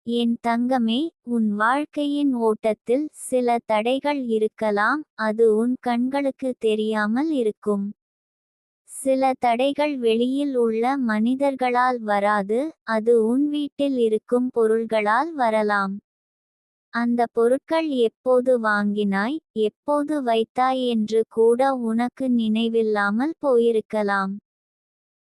என் தங்கமே, உன் வாழ்க்கையின் ஓட்டத்தில் சில தடைகள் இருக்கலாம், அது உன் கண்களுக்கு தெரியாமல் இருக்கும். சில தடைகள் வெளியில் உள்ள மனிதர்களால் வராது, அது உன் வீட்டில் இருக்கும் பொருள்களால் வரலாம். அந்த பொருட்கள் எப்போது வாங்கினாய், எப்போது வைத்தாய் என்று கூட உனக்கு நினைவில்லாமல் போயிருக்கலாம்.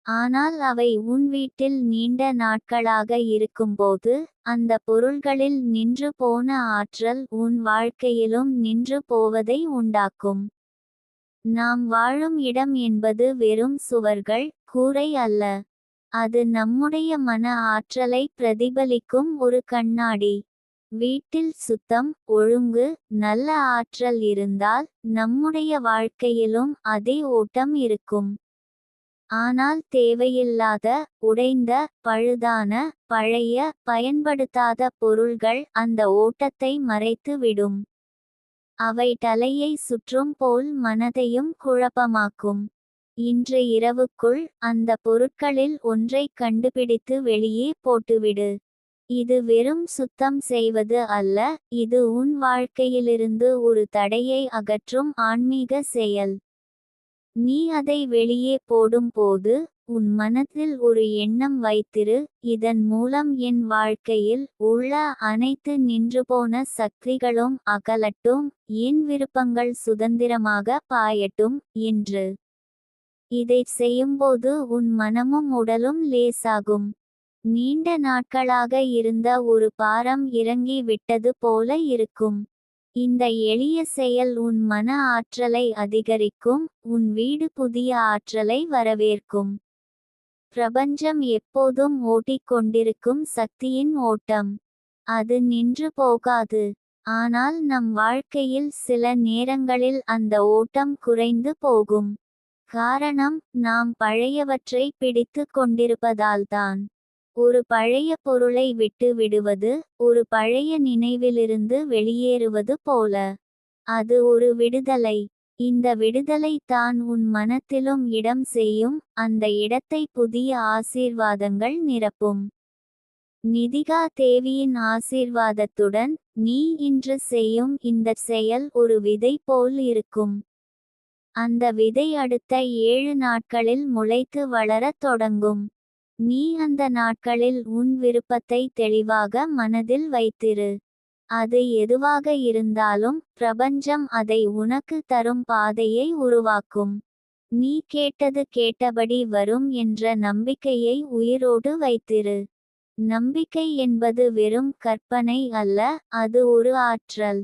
ஆனால் அவை உன் வீட்டில் நீண்ட நாட்களாக இருக்கும்போது, அந்த பொருள்களில் நின்று போன ஆற்றல் உன் வாழ்க்கையிலும் நின்று போவதை உண்டாக்கும். நாம் வாழும் இடம் என்பது வெறும் சுவர்கள், கூரை அல்ல. அது நம்முடைய மன ஆற்றலை பிரதிபலிக்கும் ஒரு கண்ணாடி. வீட்டில் சுத்தம், ஒழுங்கு, நல்ல ஆற்றல் இருந்தால், நம்முடைய வாழ்க்கையிலும் அதே ஓட்டம் இருக்கும். ஆனால் தேவையில்லாத, உடைந்த, பழுதான, பழைய, பயன்படுத்தாத பொருள்கள் அந்த ஓட்டத்தை மறைத்து விடும். அவை தலையை சுற்றும் போல் மனதையும் குழப்பமாக்கும். இன்று இரவுக்குள் அந்த பொருட்களில் ஒன்றை கண்டுபிடித்து வெளியே போட்டுவிடு. இது வெறும் சுத்தம் செய்வது அல்ல, இது உன் வாழ்க்கையிலிருந்து ஒரு தடையை அகற்றும் ஆன்மீக செயல். நீ அதை வெளியே போடும் போது, உன் மனத்தில் ஒரு எண்ணம் வைத்திரு, இதன் மூலம் என் வாழ்க்கையில் உள்ள அனைத்து நின்றுபோன சக்திகளும் அகலட்டும், என் விருப்பங்கள் சுதந்திரமாக பாயட்டும் என்று. இதைச் செய்யும்போது உன் மனமும் உடலும் லேசாகும். நீண்ட நாட்களாக இருந்த ஒரு பாரம் இறங்கி விட்டது போல இருக்கும். இந்த எளிய செயல் உன் மன ஆற்றலை அதிகரிக்கும், உன் வீடு புதிய ஆற்றலை வரவேற்கும். பிரபஞ்சம் எப்போதும் ஓட்டிக்கொண்டிருக்கும் சக்தியின் ஓட்டம். அது நின்று போகாது. ஆனால் நம் வாழ்க்கையில் சில நேரங்களில் அந்த ஓட்டம் குறைந்து போகும். காரணம், நாம் பழையவற்றை பிடித்து கொண்டிருப்பதால்தான். ஒரு பழைய பொருளை விட்டு விடுவது, ஒரு பழைய நினைவிலிருந்து வெளியேறுவது போல. அது ஒரு விடுதலை. இந்த விடுதலை தான் உன் மனத்திலும் இடம் செய்யும், அந்த இடத்தை புதிய ஆசீர்வாதங்கள் நிரப்பும். நிதிகா தேவியின் ஆசீர்வாதத்துடன், நீ இன்று செய்யும் இந்த செயல் ஒரு விதை போல் இருக்கும். அந்த விதை அடுத்த 7 நாட்களில் முளைத்து வளரத் தொடங்கும். நீ அந்த நாட்களில் உன் விருப்பத்தை தெளிவாக மனதில் வைத்திரு. அது எதுவாக இருந்தாலும், பிரபஞ்சம் அதை உனக்கு தரும் பாதையை உருவாக்கும். நீ கேட்டது கேட்டபடி வரும் என்ற நம்பிக்கையை உயிரோடு வைத்திரு. நம்பிக்கை என்பது வெறும் கற்பனை அல்ல, அது ஒரு ஆற்றல்.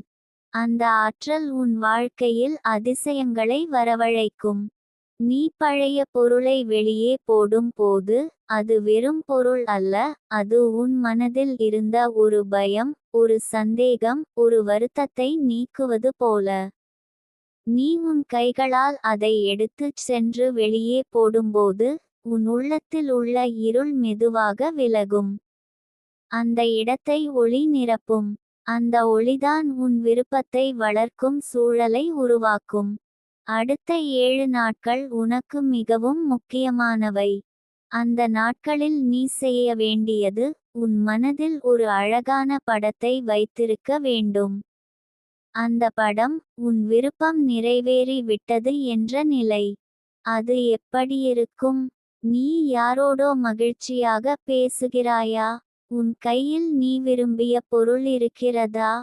அந்த ஆற்றல் உன் வாழ்க்கையில் அதிசயங்களை வரவழைக்கும். நீ பழைய பொருளை வெளியே போடும் போது, அது வெறும் பொருள் அல்ல, அது உன் மனதில் இருந்த ஒரு பயம், ஒரு சந்தேகம், ஒரு வருத்தத்தை நீக்குவது போல. நீ உன் கைகளால் அதை எடுத்துச் சென்று வெளியே போடும்போது, உன் உள்ளத்தில் உள்ள இருள் மெதுவாக விலகும். அந்த இடத்தை ஒளி நிரப்பும். அந்த ஒளிதான் உன் விருப்பத்தை வளர்க்கும் சூழலை உருவாக்கும். அடுத்த 7 நாட்கள் உனக்கு மிகவும் முக்கியமானவை. அந்த நாட்களில் நீ செய்ய வேண்டியது, உன் மனதில் ஒரு அழகான படத்தை வைத்திருக்க வேண்டும். அந்த படம், உன் விருப்பம் நிறைவேறி விட்டது என்ற நிலை. அது எப்படியிருக்கும்? நீ யாரோடோ மகிழ்ச்சியாக பேசுகிறாயா? உன் கையில் நீ விரும்பிய பொருள் இருக்கிறதா?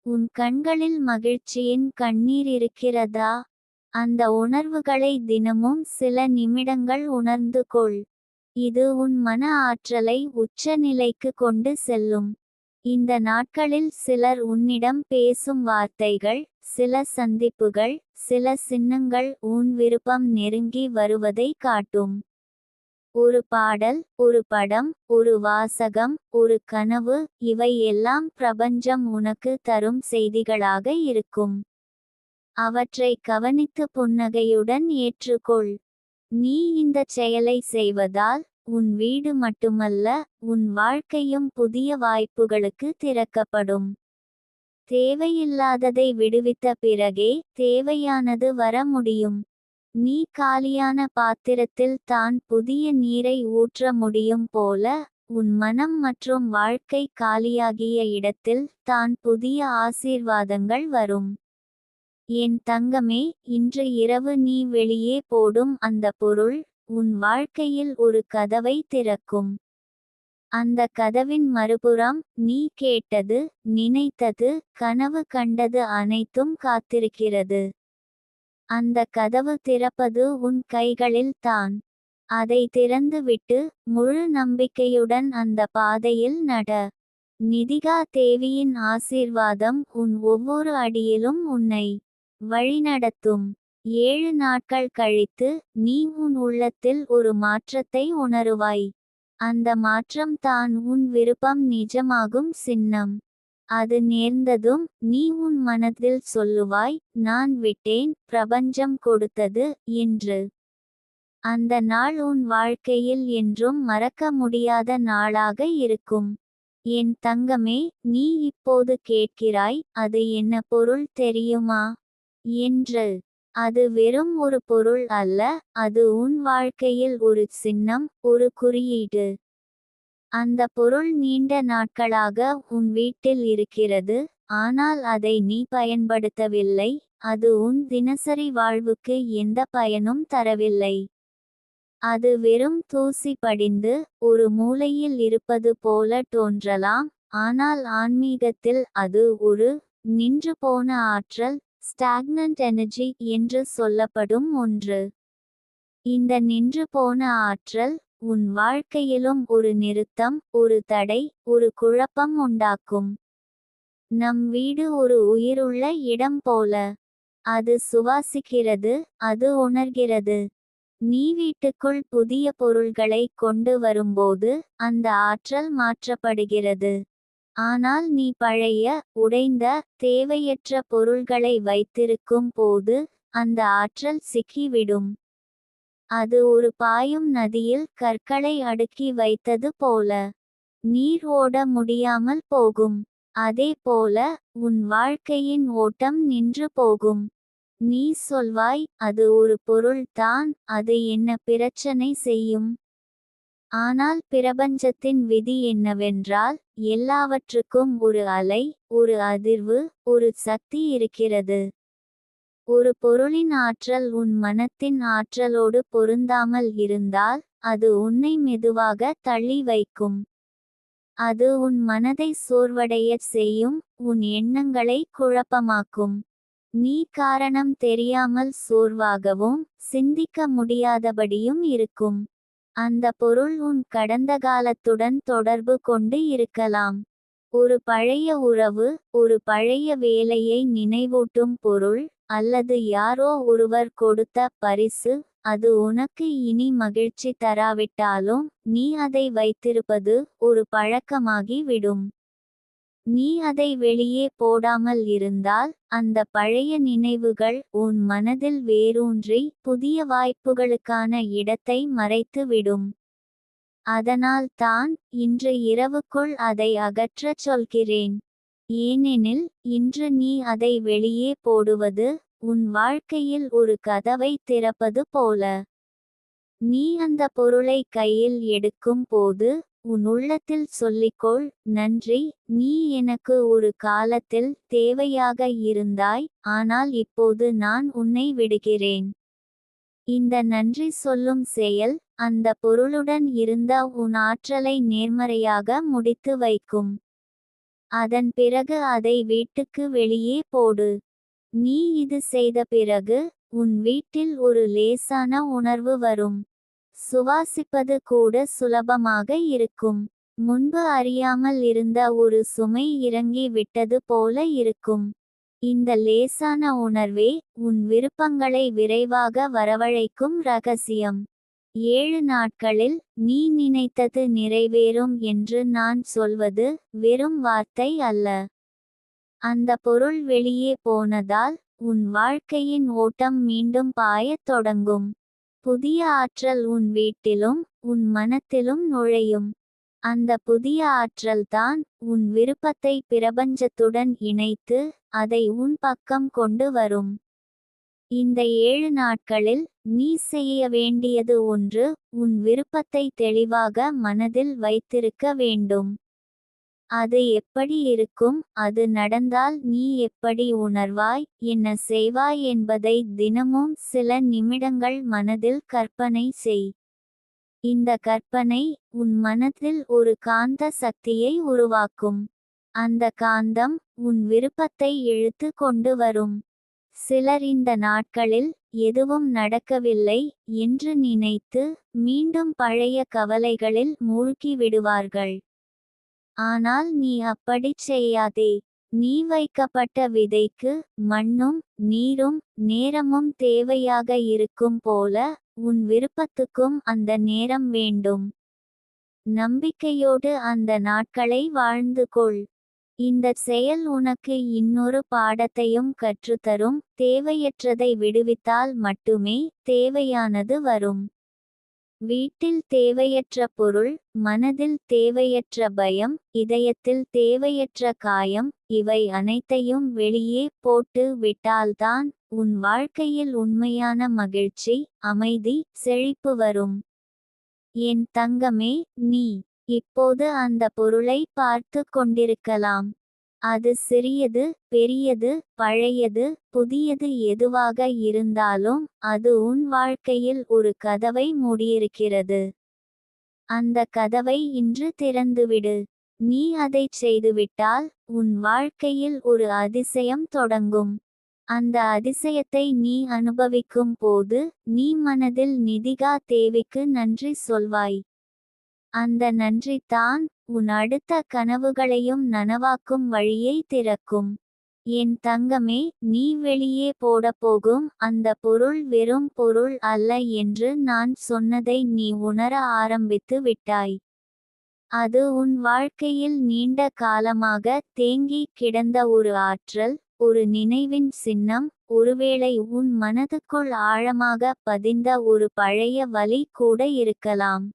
உன் கண்களில் மகிழ்ச்சியின் கண்ணீர் இருக்கிறதா? அந்த உணர்வுகளை தினமும் சில நிமிடங்கள் உணர்ந்து கொள். இது உன் மன ஆற்றலை உச்ச நிலைக்கு கொண்டு செல்லும். இந்த நாட்களில் சிலர் உன்னிடம் பேசும் வார்த்தைகள், சில சந்திப்புகள், சில சின்னங்கள் உன் விருப்பம் நெருங்கி வருவதை காட்டும். ஒரு பாடல், ஒரு படம், ஒரு வாசகம், ஒரு கனவு, இவை எல்லாம் பிரபஞ்சம் உனக்கு தரும் செய்திகளாக இருக்கும். அவற்றை கவனித்து புன்னகையுடன் ஏற்றுக்கொள். நீ இந்தச் செயலை செய்வதால், உன் வீடு மட்டுமல்ல, உன் வாழ்க்கையும் புதிய வாய்ப்புகளுக்கு திறக்கப்படும். தேவையில்லாததை விடுவித்த பிறகே, தேவையானது வர முடியும். நீ காலியான பாத்திரத்தில் தான் புதிய நீரை ஊற்ற முடியும் போல, உன் மனம் மற்றும் வாழ்க்கை காலியாகிய இடத்தில் தான் புதிய ஆசீர்வாதங்கள் வரும். என் தங்கமே, இன்று இரவு நீ வெளியே போடும் அந்த பொருள் உன் வாழ்க்கையில் ஒரு கதவை திறக்கும். அந்த கதவின் மறுபுறம் நீ கேட்டது, நினைத்தது, கனவு கண்டது அனைத்தும் காத்திருக்கிறது. அந்த கதவு திறப்பது உன் கைகளில் தான். அதை திறந்துவிட்டு முழு நம்பிக்கையுடன் அந்த பாதையில் நட. நிதிகா தேவியின் ஆசீர்வாதம் உன் ஒவ்வொரு அடியிலும் உன்னை வழிநடத்தும். 7 நாட்கள் கழித்து நீ உன் உள்ளத்தில் ஒரு மாற்றத்தை உணருவாய். அந்த மாற்றம் தான் உன் விருப்பம் நிஜமாகும் சின்னம். அது நேர்ந்ததும் நீ உன் மனதில் சொல்லுவாய், நான் விட்டேன், பிரபஞ்சம் கொடுத்தது என்று. அந்த நாள் உன் வாழ்க்கையில் என்றும் மறக்க முடியாத நாளாக இருக்கும். என் தங்கமே, நீ இப்போது கேட்கிறாய், அது என்ன பொருள் தெரியுமா என்று. அது வெறும் ஒரு பொருள் அல்ல, அது உன் வாழ்க்கையில் ஒரு சின்னம், ஒரு குறியீடு. அந்த பொருள் நீண்ட நாட்களாக உன் வீட்டில் இருக்கிறது, ஆனால் அதை நீ பயன்படுத்தவில்லை. அது உன் தினசரி வாழ்வுக்கு எந்த பயனும் தரவில்லை. அது வெறும் தூசி படிந்து ஒரு மூலையில் இருப்பது போல தோன்றலாம், ஆனால் ஆன்மீகத்தில் அது ஒரு நின்று போன ஆற்றல், ஸ்டாக்னன்ட் எனர்ஜி என்று சொல்லப்படும் ஒன்று. இந்த நின்று போன ஆற்றல் உன் வாழ்க்கையிலும் ஒரு நிறுத்தம், ஒரு தடை, ஒரு குழப்பம் உண்டாக்கும். நம் வீடு ஒரு உயிருள்ள இடம் போல. அது சுவாசிக்கிறது, அது உணர்கிறது. நீ வீட்டுக்குள் புதிய பொருள்களை கொண்டு வரும்போது அந்த ஆற்றல் மாற்றப்படுகிறது. ஆனால் நீ பழைய, உடைந்த, தேவையற்ற பொருள்களை வைத்திருக்கும் போது அந்த ஆற்றல் சிக்கிவிடும். அது ஒரு பாயும் நதியில் கற்களை அடுக்கி வைத்தது போல. நீர் ஓட முடியாமல் போகும். அதே போல உன் வாழ்க்கையின் ஓட்டம் நின்று போகும். நீ சொல்வாய், அது ஒரு பொருள் தான், அது என்ன பிரச்சனை செய்யும். ஆனால் பிரபஞ்சத்தின் விதி என்னவென்றால், எல்லாவற்றுக்கும் ஒரு அலை, ஒரு அதிர்வு, ஒரு சக்தி இருக்கிறது. ஒரு பொருளின் ஆற்றல் உன் மனத்தின் ஆற்றலோடு பொருந்தாமல் இருந்தால் அது உன்னை மெதுவாக தள்ளி வைக்கும். அது உன் மனதை சோர்வடையச் செய்யும், உன் எண்ணங்களை குழப்பமாக்கும். நீ காரணம் தெரியாமல் சோர்வாகவும் சிந்திக்க முடியாதபடியும் இருக்கும். அந்த பொருள் உன் கடந்த காலத்துடன் தொடர்பு கொண்டு இருக்கலாம். ஒரு பழைய உறவு, ஒரு பழைய வேலையை நினைவூட்டும் பொருள், அல்லது யாரோ ஒருவர் கொடுத்த பரிசு. அது உனக்கு இனி மகிழ்ச்சி தராவிட்டாலும் நீ அதை வைத்திருப்பது ஒரு பழக்கமாகி விடும். நீ அதை வெளியே போடாமல் இருந்தால் அந்த பழைய நினைவுகள் உன் மனதில் வேரூன்றி புதிய வாய்ப்புகளுக்கான இடத்தை மறைத்து விடும். அதனால் தான் இன்று இரவுக்குள் அதை அகற்றச் சொல்கிறேன். ஏனெனில் இன்று நீ அதை வெளியே போடுவது உன் வாழ்க்கையில் ஒரு கதவை திறப்பது போல. நீ அந்த பொருளை கையில் எடுக்கும் போது உன் உள்ளத்தில் சொல்லிக்கொள், நன்றி, நீ எனக்கு ஒரு காலத்தில் தேவையாக இருந்தாய், ஆனால் இப்போது நான் உன்னை விடுகிறேன். இந்த நன்றி சொல்லும் செயல் அந்த பொருளுடன் இருந்த உன் ஆற்றலை நேர்மறையாக முடித்து வைக்கும். அதன் பிறகு அதை வீட்டுக்கு வெளியே போடு. நீ இது செய்த பிறகு உன் வீட்டில் ஒரு லேசான உணர்வு வரும். சுவாசிப்பது கூட சுலபமாக இருக்கும். முன்பு அறியாமல் இருந்த ஒரு சுமை இறங்கி விட்டது போல இருக்கும். இந்த லேசான உணர்வே உன் விருப்பங்களை விரைவாக வரவழைக்கும் ரகசியம். 7 நாட்களில் நீ நினைத்தது நிறைவேறும் என்று நான் சொல்வது வெறும் வார்த்தை அல்ல. அந்த பொருள் வெளியே போனதால் உன் வாழ்க்கையின் ஓட்டம் மீண்டும் பாயத் தொடங்கும். புதிய ஆற்றல் உன் வீட்டிலும் உன் மனத்திலும் நுழையும். அந்த புதிய ஆற்றல்தான் உன் விருப்பத்தை பிரபஞ்சத்துடன் இணைத்து அதை உன் பக்கம் கொண்டு வரும். இந்த 7 நாட்களில் நீ செய்ய வேண்டியது ஒன்று, உன் விருப்பத்தை தெளிவாக மனதில் வைத்திருக்க வேண்டும். அது எப்படி இருக்கும், அது நடந்தால் நீ எப்படி உணர்வாய், என்ன செய்வாய் என்பதை தினமும் சில நிமிடங்கள் மனதில் கற்பனை செய். இந்த கற்பனை உன் மனதில் ஒரு காந்த சக்தியை உருவாக்கும். அந்த காந்தம் உன் விருப்பத்தை இழுத்து கொண்டு வரும். சிலர் இந்த நாட்களில் எதுவும் நடக்கவில்லை என்று நினைத்து மீண்டும் பழைய கவலைகளில் மூழ்கி விடுவார்கள். ஆனால் நீ அப்படிச் செய்யாதே. நீ வைக்கப்பட்ட விதைக்கு மண்ணும் நீரும் நேரமும் தேவையாக இருக்கும் போல உன் விருப்பத்துக்கும் அந்த நேரம் வேண்டும். நம்பிக்கையோடு அந்த நாட்களை வாழ்ந்து கொள். இந்த செயல் உனக்கு இன்னொரு பாடத்தையும் கற்றுத்தரும். தேவையற்றதை விடுவித்தால் மட்டுமே தேவையானது வரும். வீட்டில் தேவையற்ற பொருள், மனதில் தேவையற்ற பயம், இதயத்தில் தேவையற்ற காயம், இவை அனைத்தையும் வெளியே போட்டு விட்டால்தான் உன் வாழ்க்கையில் உண்மையான மகிழ்ச்சி, அமைதி, செழிப்பு வரும். என் தங்கமே, நீ இப்போது அந்த பொருளை பார்த்து கொண்டிருக்கலாம். அது சிறியது, பெரியது, பழையது, புதியது எதுவாக இருந்தாலும் அது உன் வாழ்க்கையில் ஒரு கதவை மூடியிருக்கிறது. அந்த கதவை இன்று திறந்துவிடு. நீ அதைச் செய்துவிட்டால் உன் வாழ்க்கையில் ஒரு அதிசயம் தொடங்கும். அந்த அதிசயத்தை நீ அனுபவிக்கும் போது நீ மனதில் நிதிகா தேவிக்கு நன்றி சொல்வாய். அந்த நன்றி தான் உன் அடுத்த கனவுகளையும் நனவாக்கும் வழியை திறக்கும். என் தங்கமே, நீ வெளியே போடப்போகும் அந்த பொருள் வெறும் பொருள் அல்ல என்று நான் சொன்னதை நீ உணர ஆரம்பித்து விட்டாய். அது உன் வாழ்க்கையில் நீண்ட காலமாக தேங்கி கிடந்த ஒரு ஆற்றல், ஒரு நினைவின் சின்னம், ஒருவேளை உன் மனதுக்குள் ஆழமாக பதிந்த ஒரு பழைய வலி கூட இருக்கலாம்.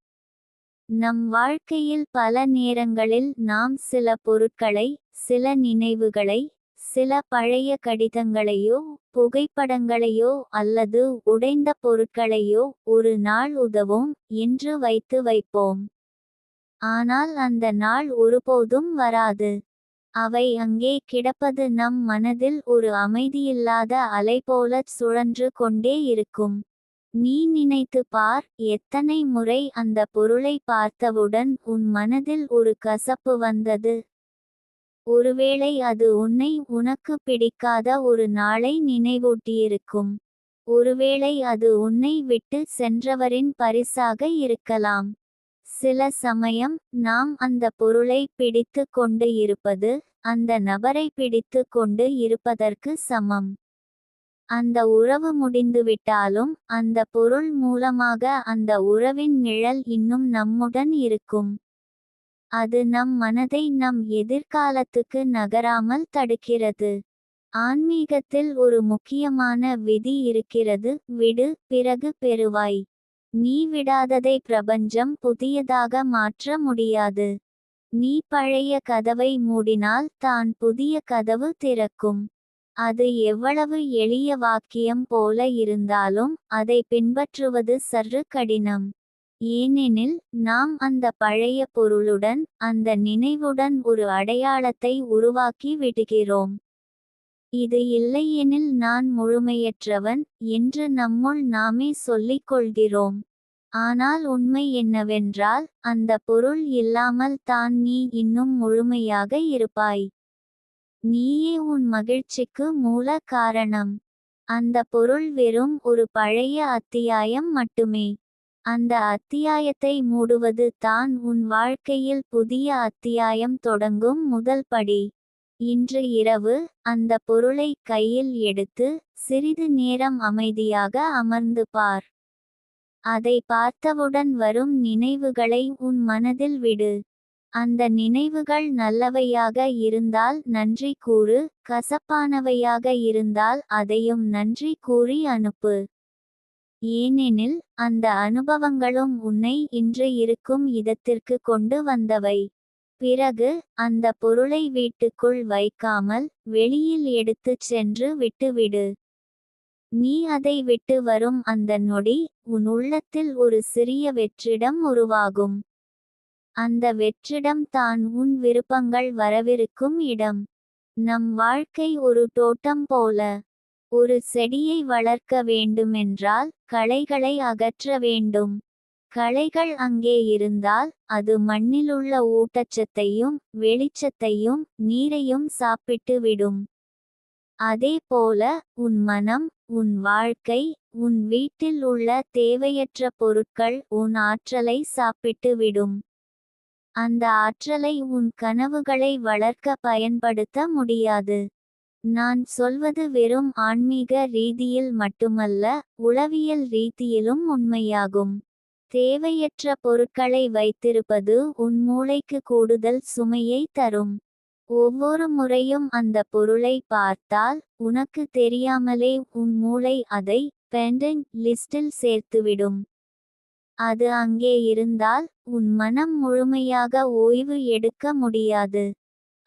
நம் வாழ்க்கையில் பல நேரங்களில் நாம் சில பொருட்களை, சில நினைவுகளை, சில பழைய கடிதங்களையோ புகைப்படங்களையோ அல்லது உடைந்த பொருட்களையோ ஒரு நாள் உதவும் என்று வைத்து வைப்போம். ஆனால் அந்த நாள் ஒருபோதும் வராது. அவை அங்கே கிடப்பது நம் மனதில் ஒரு அமைதியில்லாத அலை போலச் சுழன்று கொண்டே இருக்கும். நீ நினைத்து பார், எத்தனை முறை அந்த பொருளை பார்த்தவுடன் உன் மனதில் ஒரு கசப்பு வந்தது. ஒருவேளை அது உன்னை உனக்கு பிடிக்காத ஒரு நாளை நினைவூட்டியிருக்கும். ஒருவேளை அது உன்னை விட்டு சென்றவரின் பரிசாக இருக்கலாம். சில சமயம் நாம் அந்த பொருளை பிடித்து கொண்டு இருப்பது அந்த நபரை பிடித்து கொண்டு இருப்பதற்கு சமம். அந்த உறவு முடிந்துவிட்டாலும் அந்த பொருள் மூலமாக அந்த உறவின் நிழல் இன்னும் நம்முடன் இருக்கும். அது நம் மனதை நம் எதிர்காலத்துக்கு நகராமல் தடுக்கிறது. ஆன்மீகத்தில் ஒரு முக்கியமான விதி இருக்கிறது, விடு, பிறகு பெறுவாய். நீ விடாததை பிரபஞ்சம் புதியதாக மாற்ற முடியாது. நீ பழைய கதவை மூடினால் தான் புதிய கதவு திறக்கும். அது எவ்வளவு எளிய வாக்கியம் போல இருந்தாலும் அதை பின்பற்றுவது சற்று கடினம். ஏனெனில் நாம் அந்த பழைய பொருளுடன், அந்த நினைவுடன் ஒரு அடையாளத்தை உருவாக்கி விடுகிறோம். இது இல்லையெனில் நான் முழுமையற்றவன் என்று நம்முள் நாமே சொல்லிக் கொள்கிறோம். ஆனால் உண்மை என்னவென்றால், அந்த பொருள் இல்லாமல் தான் நீ இன்னும் முழுமையாக இருப்பாய். நீயே உன் மகிழ்ச்சிக்கு மூல காரணம். அந்த பொருள் வெறும் ஒரு பழைய அத்தியாயம் மட்டுமே. அந்த அத்தியாயத்தை மூடுவது தான் உன் வாழ்க்கையில் புதிய அத்தியாயம் தொடங்கும் முதல் படி. இன்று இரவு அந்த பொருளை கையில் எடுத்து சிறிது நேரம் அமைதியாக அமர்ந்து பார். அதை பார்த்தவுடன் வரும் நினைவுகளை உன் மனதில் விடு. அந்த நினைவுகள் நல்லவையாக இருந்தால் நன்றி கூறு, கசப்பானவையாக இருந்தால் அதையும் நன்றி கூறி அனுப்பு. ஏனெனில் அந்த அனுபவங்களும் உன்னை இன்று இருக்கும் இடத்திற்கு கொண்டு வந்தவை. பிறகு அந்த பொருளை வீட்டுக்குள் வைக்காமல் வெளியில் எடுத்துச் சென்று விட்டுவிடு. நீ அதை விட்டு வரும் அந்த நொடி உன் உள்ளத்தில் ஒரு சிறிய வெற்றிடம் உருவாகும். அந்த வெற்றிடம் தான் உன் விருப்பங்கள் வரவிருக்கும் இடம். நம் வாழ்க்கை ஒரு தோட்டம் போல. ஒரு செடியை வளர்க்க வேண்டுமென்றால் களைகளை அகற்ற வேண்டும். களைகள் அங்கே இருந்தால் அது மண்ணிலுள்ள ஊட்டச்சத்தையும் வெளிச்சத்தையும் நீரையும் சாப்பிட்டு விடும். அதே போல உன் மனம், உன் வாழ்க்கை, உன் வீட்டில் உள்ள தேவையற்ற பொருட்கள் உன் ஆற்றலை சாப்பிட்டு விடும். அந்த ஆற்றலை உன் கனவுகளை வளர்க்க பயன்படுத்த முடியாது. நான் சொல்வது வெறும் ஆன்மீக ரீதியில் மட்டுமல்ல, உளவியல் ரீதியிலும் உண்மையாகும். தேவையற்ற பொருட்களை வைத்திருப்பது உன் மூளைக்கு கூடுதல் சுமையை தரும். ஒவ்வொரு முறையும் அந்த பொருளை பார்த்தால் உனக்கு தெரியாமலே உன் மூளை அதை பெண்டிங் லிஸ்டில் சேர்த்துவிடும். அது அங்கே இருந்தால் உன் மனம் முழுமையாக ஓய்வு எடுக்க முடியாது.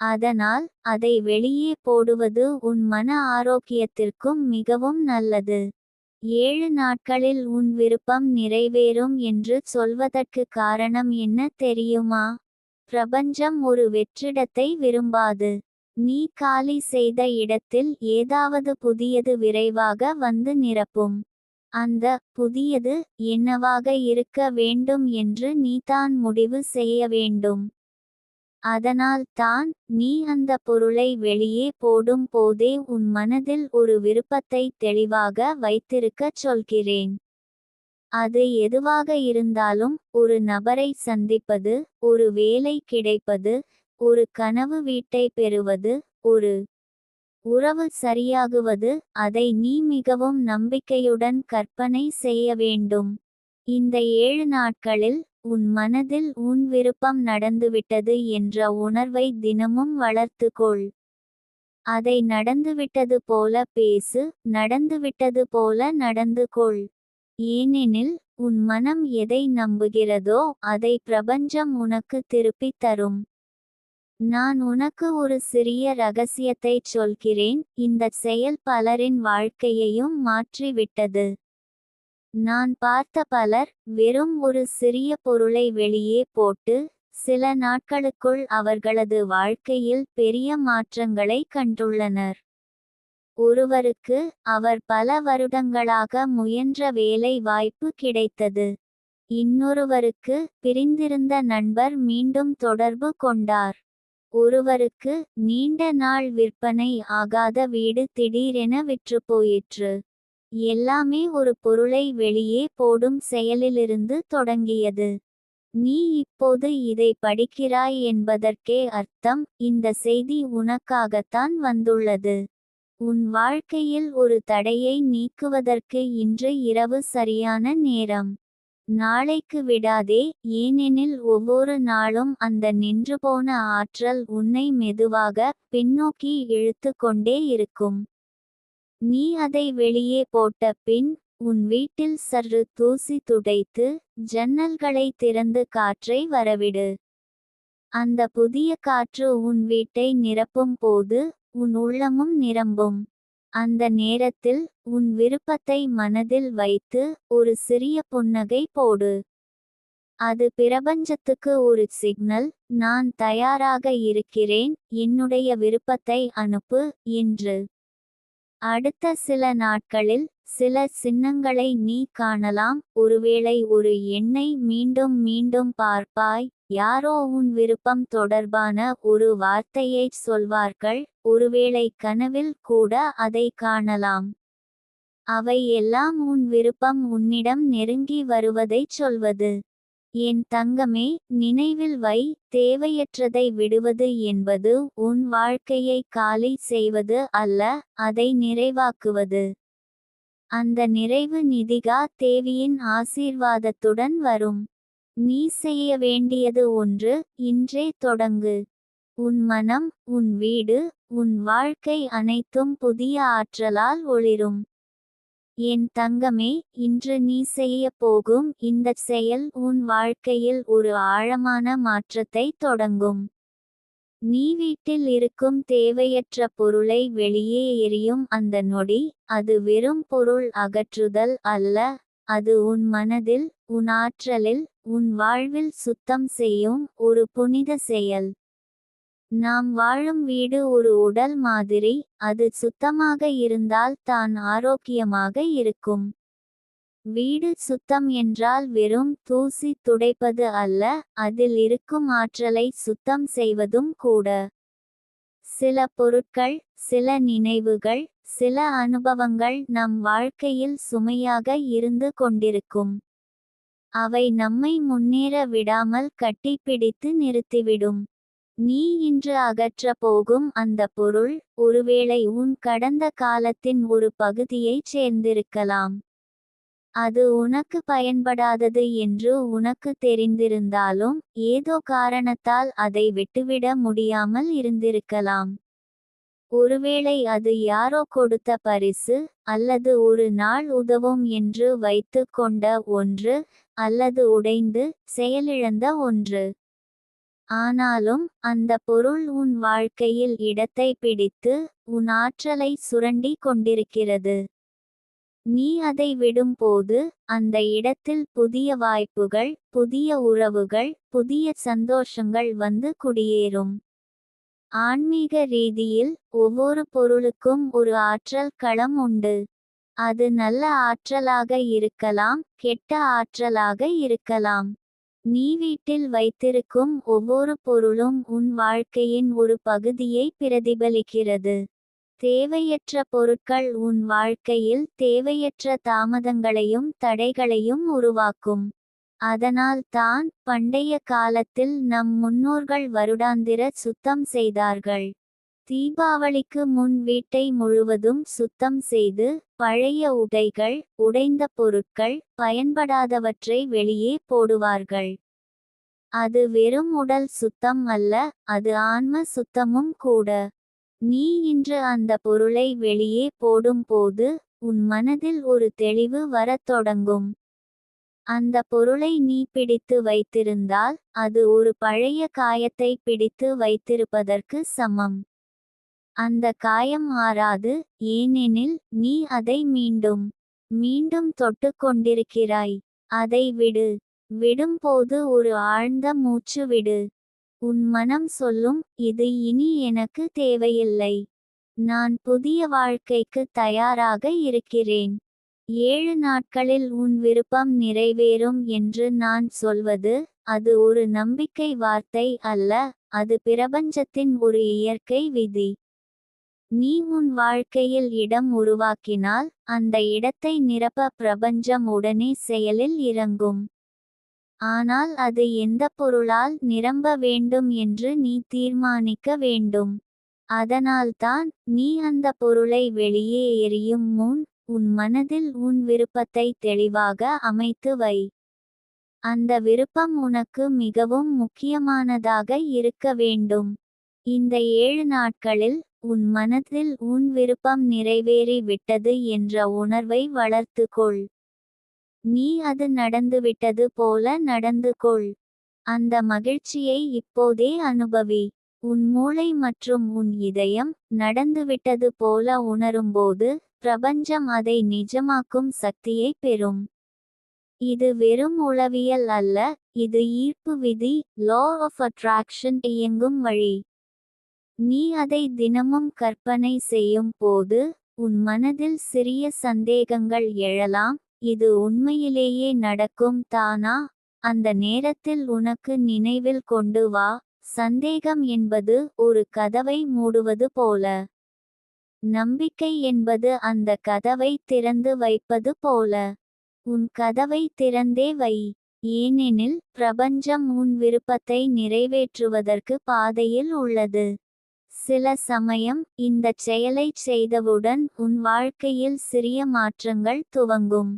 அதனால் அதை வெளியே போடுவது உன் மன ஆரோக்கியத்திற்கும் மிகவும் நல்லது. 7 நாட்களில் உன் விருப்பம் நிறைவேறும் என்று சொல்வதற்கு காரணம் என்ன தெரியுமா? பிரபஞ்சம் ஒரு வெற்றிடத்தை விரும்பாது. நீ காலி செய்த இடத்தில் ஏதாவது புதியது விரைவாக வந்து நிரப்பும். அந்த புதியது என்னவாக இருக்க வேண்டும் என்று நீதான் முடிவு செய்ய வேண்டும். அதனால் தான் நீ அந்த பொருளை வெளியே போடும் போதே உன் மனதில் ஒரு விருப்பத்தை தெளிவாக வைத்திருக்கச் சொல்கிறேன். அது எதுவாக இருந்தாலும், ஒரு நபரை சந்திப்பது, ஒரு வேலை கிடைப்பது, ஒரு கனவு வீட்டை பெறுவது, ஒரு உறவு சரியாகுவது, அதை நீ மிகவும் நம்பிக்கையுடன் கற்பனை செய்ய வேண்டும். இந்த 7 நாட்களில் உன் மனதில் உன் விருப்பம் நடந்துவிட்டது என்ற உணர்வை தினமும் வளர்த்துக்கொள். அதை நடந்துவிட்டது போல பேசு, நடந்துவிட்டது போல நடந்து கொள். ஏனெனில் உன் மனம் எதை நம்புகிறதோ அதை பிரபஞ்சம் உனக்கு திருப்பித் தரும். நான் உனக்கு ஒரு சிறிய ரகசியத்தைச் சொல்கிறேன், இந்தச் செயல் பலரின் வாழ்க்கையையும் மாற்றி விட்டது. நான் பார்த்த பலர் வெறும் ஒரு சிறிய பொருளை வெளியே போட்டு சில நாட்களுக்குள் அவர்களது வாழ்க்கையில் பெரிய மாற்றங்களை கண்டுள்ளனர். ஒருவருக்கு அவர் பல வருடங்களாக முயன்ற வேலை வாய்ப்பு கிடைத்தது. இன்னொருவருக்கு பிரிந்திருந்த நண்பர் மீண்டும் தொடர்பு கொண்டார். ஒருவருக்கு நீண்ட நாள் விற்பனை ஆகாத வீடு திடீரென விற்றுப்போயிற்று. எல்லாமே ஒரு பொருளை வெளியே போடும் செயலிலிருந்து தொடங்கியது. நீ இப்போது இதை படிக்கிறாய் என்பதற்கே அர்த்தம், இந்த செய்தி உனக்காகத்தான் வந்துள்ளது. உன் வாழ்க்கையில் ஒரு தடையை நீக்குவதற்கு இன்று இரவு சரியான நேரம். நாளைக்கு விடாதே, ஏனெனில் ஒவ்வொரு நாளும் அந்த நின்றுபோன ஆற்றல் உன்னை மெதுவாக பின்னோக்கி இழுத்து கொண்டே இருக்கும். நீ அதை வெளியே போட்ட பின் உன் வீட்டில் சற்று தூசி துடைத்து ஜன்னல்களை திறந்து காற்றை வரவிடு. அந்த புதிய காற்று உன் வீட்டை நிரப்பும் போது உன் உள்ளமும் நிரம்பும். அந்த நேரத்தில் உன் விருப்பத்தை மனதில் வைத்து ஒரு சிறிய புன்னகை போடு. அது பிரபஞ்சத்துக்கு ஒரு சிக்னல், நான் தயாராக இருக்கிறேன், என்னுடைய விருப்பத்தை அனுப்பு என்று. அடுத்த சில நாட்களில் சில சின்னங்களை நீ காணலாம். ஒருவேளை ஒரு எண்ணை மீண்டும் மீண்டும் பார்ப்பாய். யாரோ உன் விருப்பம் தொடர்பான ஒரு வார்த்தையைச் சொல்வார்கள். ஒருவேளை கனவில் கூட அதை காணலாம். அவை எல்லாம் உன் விருப்பம் உன்னிடம் நெருங்கி வருவதைச் சொல்வது. என் தங்கமே, நினைவில் வை, தேவையற்றதை விடுவது என்பது உன் வாழ்க்கையை காலி செய்வது அல்ல, அதை நிறைவாக்குவது. அந்த நிறைவு நிதிகா தேவியின் ஆசீர்வாதத்துடன் வரும். நீ செய்ய வேண்டியது ஒன்று, இன்றே தொடங்கு. உன் மனம், உன் வீடு, உன் வாழ்க்கை அனைத்தும் புதிய ஆற்றலால் ஒளிரும். என் தங்கமே, இன்று நீ செய்யப் போகும் இந்தச் செயல் உன் வாழ்க்கையில் ஒரு ஆழமான மாற்றத்தை தொடங்கும். நீ வீட்டில் இருக்கும் தேவையற்ற பொருளை வெளியே எறியும் அந்த நொடி, அது வெறும் பொருள் அகற்றுதல் அல்ல, அது உன் மனதில், உன் ஆற்றலில், உன் வாழ்வில் சுத்தம் செய்யும் ஒரு புனித செயல். நாம் வாழும் வீடு ஒரு உடல் மாதிரி, அது சுத்தமாக இருந்தால் தான் ஆரோக்கியமாக இருக்கும். வீடு சுத்தம் என்றால் வெறும் தூசி துடைப்பது அல்ல, அதில் இருக்கும் ஆற்றலை சுத்தம் செய்வதும் கூட. சில பொருட்கள், சில நினைவுகள், சில அனுபவங்கள் நம் வாழ்க்கையில் சுமையாக இருந்து கொண்டிருக்கும். அவை நம்மை முன்னேற விடாமல் கட்டிப்பிடித்து நிறுத்திவிடும். நீ இன்று அகற்ற போகும் அந்த பொருள், ஒருவேளை உன் கடந்த காலத்தின் ஒரு பகுதியைச் சேர்ந்திருக்கலாம். அது உனக்கு பயன்படாதது என்று உனக்கு தெரிந்திருந்தாலும், ஏதோ காரணத்தால் அதை விட்டுவிட முடியாமல் இருந்திருக்கலாம். ஒருவேளை அது யாரோ கொடுத்த பரிசு, அல்லது ஒரு நாள் உதவும் என்று வைத்து கொண்ட ஒன்று, அல்லது உடைந்து, செயலிழந்த ஒன்று. ஆனாலும் அந்த பொருள் உன் வாழ்க்கையில் இடத்தை பிடித்து, உன் ஆற்றலை சுரண்டி கொண்டிருக்கிறது. நீ அதை விடும்போது, அந்த இடத்தில் புதிய வாய்ப்புகள், புதிய உறவுகள், புதிய சந்தோஷங்கள் வந்து குடியேறும். ஆன்மீக ரீதியில், ஒவ்வொரு பொருளுக்கும் ஒரு ஆற்றல் களம் உண்டு. அது நல்ல ஆற்றலாக இருக்கலாம், கெட்ட ஆற்றலாக இருக்கலாம். நீ வீட்டில் வைத்திருக்கும் ஒவ்வொரு பொருளும் உன் வாழ்க்கையின் ஒரு பகுதியை பிரதிபலிக்கிறது. தேவையற்ற பொருட்கள் உன் வாழ்க்கையில் தேவையற்ற தாமதங்களையும் தடைகளையும் உருவாக்கும். அதனால் தான் பண்டைய காலத்தில் நம் முன்னோர்கள் வருடாந்திர சுத்தம் செய்தார்கள். தீபாவளிக்கு முன் வீட்டை முழுவதும் சுத்தம் செய்து, பழைய உடைகள், உடைந்த பொருட்கள், பயன்படாதவற்றை வெளியே போடுவார்கள். அது வெறும் உடல் சுத்தம் அல்ல, அது ஆன்ம சுத்தமும் கூட. நீ இன்று அந்த பொருளை வெளியே போடும்போது, உன் மனதில் ஒரு தெளிவு வரத் தொடங்கும். அந்த பொருளை நீ பிடித்து வைத்திருந்தால், அது ஒரு பழைய காயத்தை பிடித்து வைத்திருப்பதற்கு சமம். அந்த காயம் ஆறாது, ஏனெனில் நீ அதை மீண்டும் மீண்டும் தொட்டுக் கொண்டிருக்கிறாய். அதை விடு. விடும்போது ஒரு ஆழ்ந்த மூச்சு விடு. உன் மனம் சொல்லும், இது இனி எனக்கு தேவையில்லை. நான் புதிய வாழ்க்கைக்கு தயாராக இருக்கிறேன். 7 நாட்களில் உன் விருப்பம் நிறைவேறும் என்று நான் சொல்வது, அது ஒரு நம்பிக்கை வார்த்தை அல்ல, அது பிரபஞ்சத்தின் ஒரு இயற்கை விதி. நீ உன் வாழ்க்கையில் இடம் உருவாக்கினால், அந்த இடத்தை நிரப்ப பிரபஞ்சம் உடனே செயலில் இறங்கும். ஆனால் அது எந்த பொருளால் நிரம்ப வேண்டும் என்று நீ தீர்மானிக்க வேண்டும். அதனால்தான், நீ அந்த பொருளை வெளியே எறியும் முன், உன் மனதில் உன் விருப்பத்தை தெளிவாக அமைத்து வை. அந்த விருப்பம் உனக்கு மிகவும் முக்கியமானதாக இருக்க வேண்டும். இந்த 7 நாட்களில், உன் மனதில் உன் விருப்பம் நிறைவேறி விட்டது என்ற உணர்வை வளர்த்துக்கொள். நீ அது நடந்துவிட்டது போல நடந்து கொள். அந்த மகிழ்ச்சியை இப்போதே அனுபவி. உன் மூளை மற்றும் உன் இதயம், நடந்துவிட்டது போல உணரும்போது, பிரபஞ்சம் அதை நிஜமாக்கும் சக்தியை பெறும். இது வெறும் உளவியல் அல்ல, இது ஈர்ப்பு விதி, லா ஆஃப் அட்ராக்ஷன் இயங்கும் வழி. நீ அதை தினமும் கற்பனை செய்யும் போது, உன் மனதில் சிறிய சந்தேகங்கள் எழலாம், இது உண்மையிலேயே நடக்கும் தானா? அந்த நேரத்தில் உனக்கு நினைவில் கொண்டு வா, சந்தேகம் என்பது ஒரு கதவை மூடுவது போல. நம்பிக்கை என்பது அந்த கதவை திறந்து வைப்பது போல. உன் கதவை திறந்தே வை. ஏனெனில், பிரபஞ்சம் உன் விருப்பத்தை நிறைவேற்றுவதற்கு பாதையில் உள்ளது. சில சமயம், இந்தச் செயலைச் செய்தவுடன் உன் வாழ்க்கையில் சிறிய மாற்றங்கள் துவங்கும்.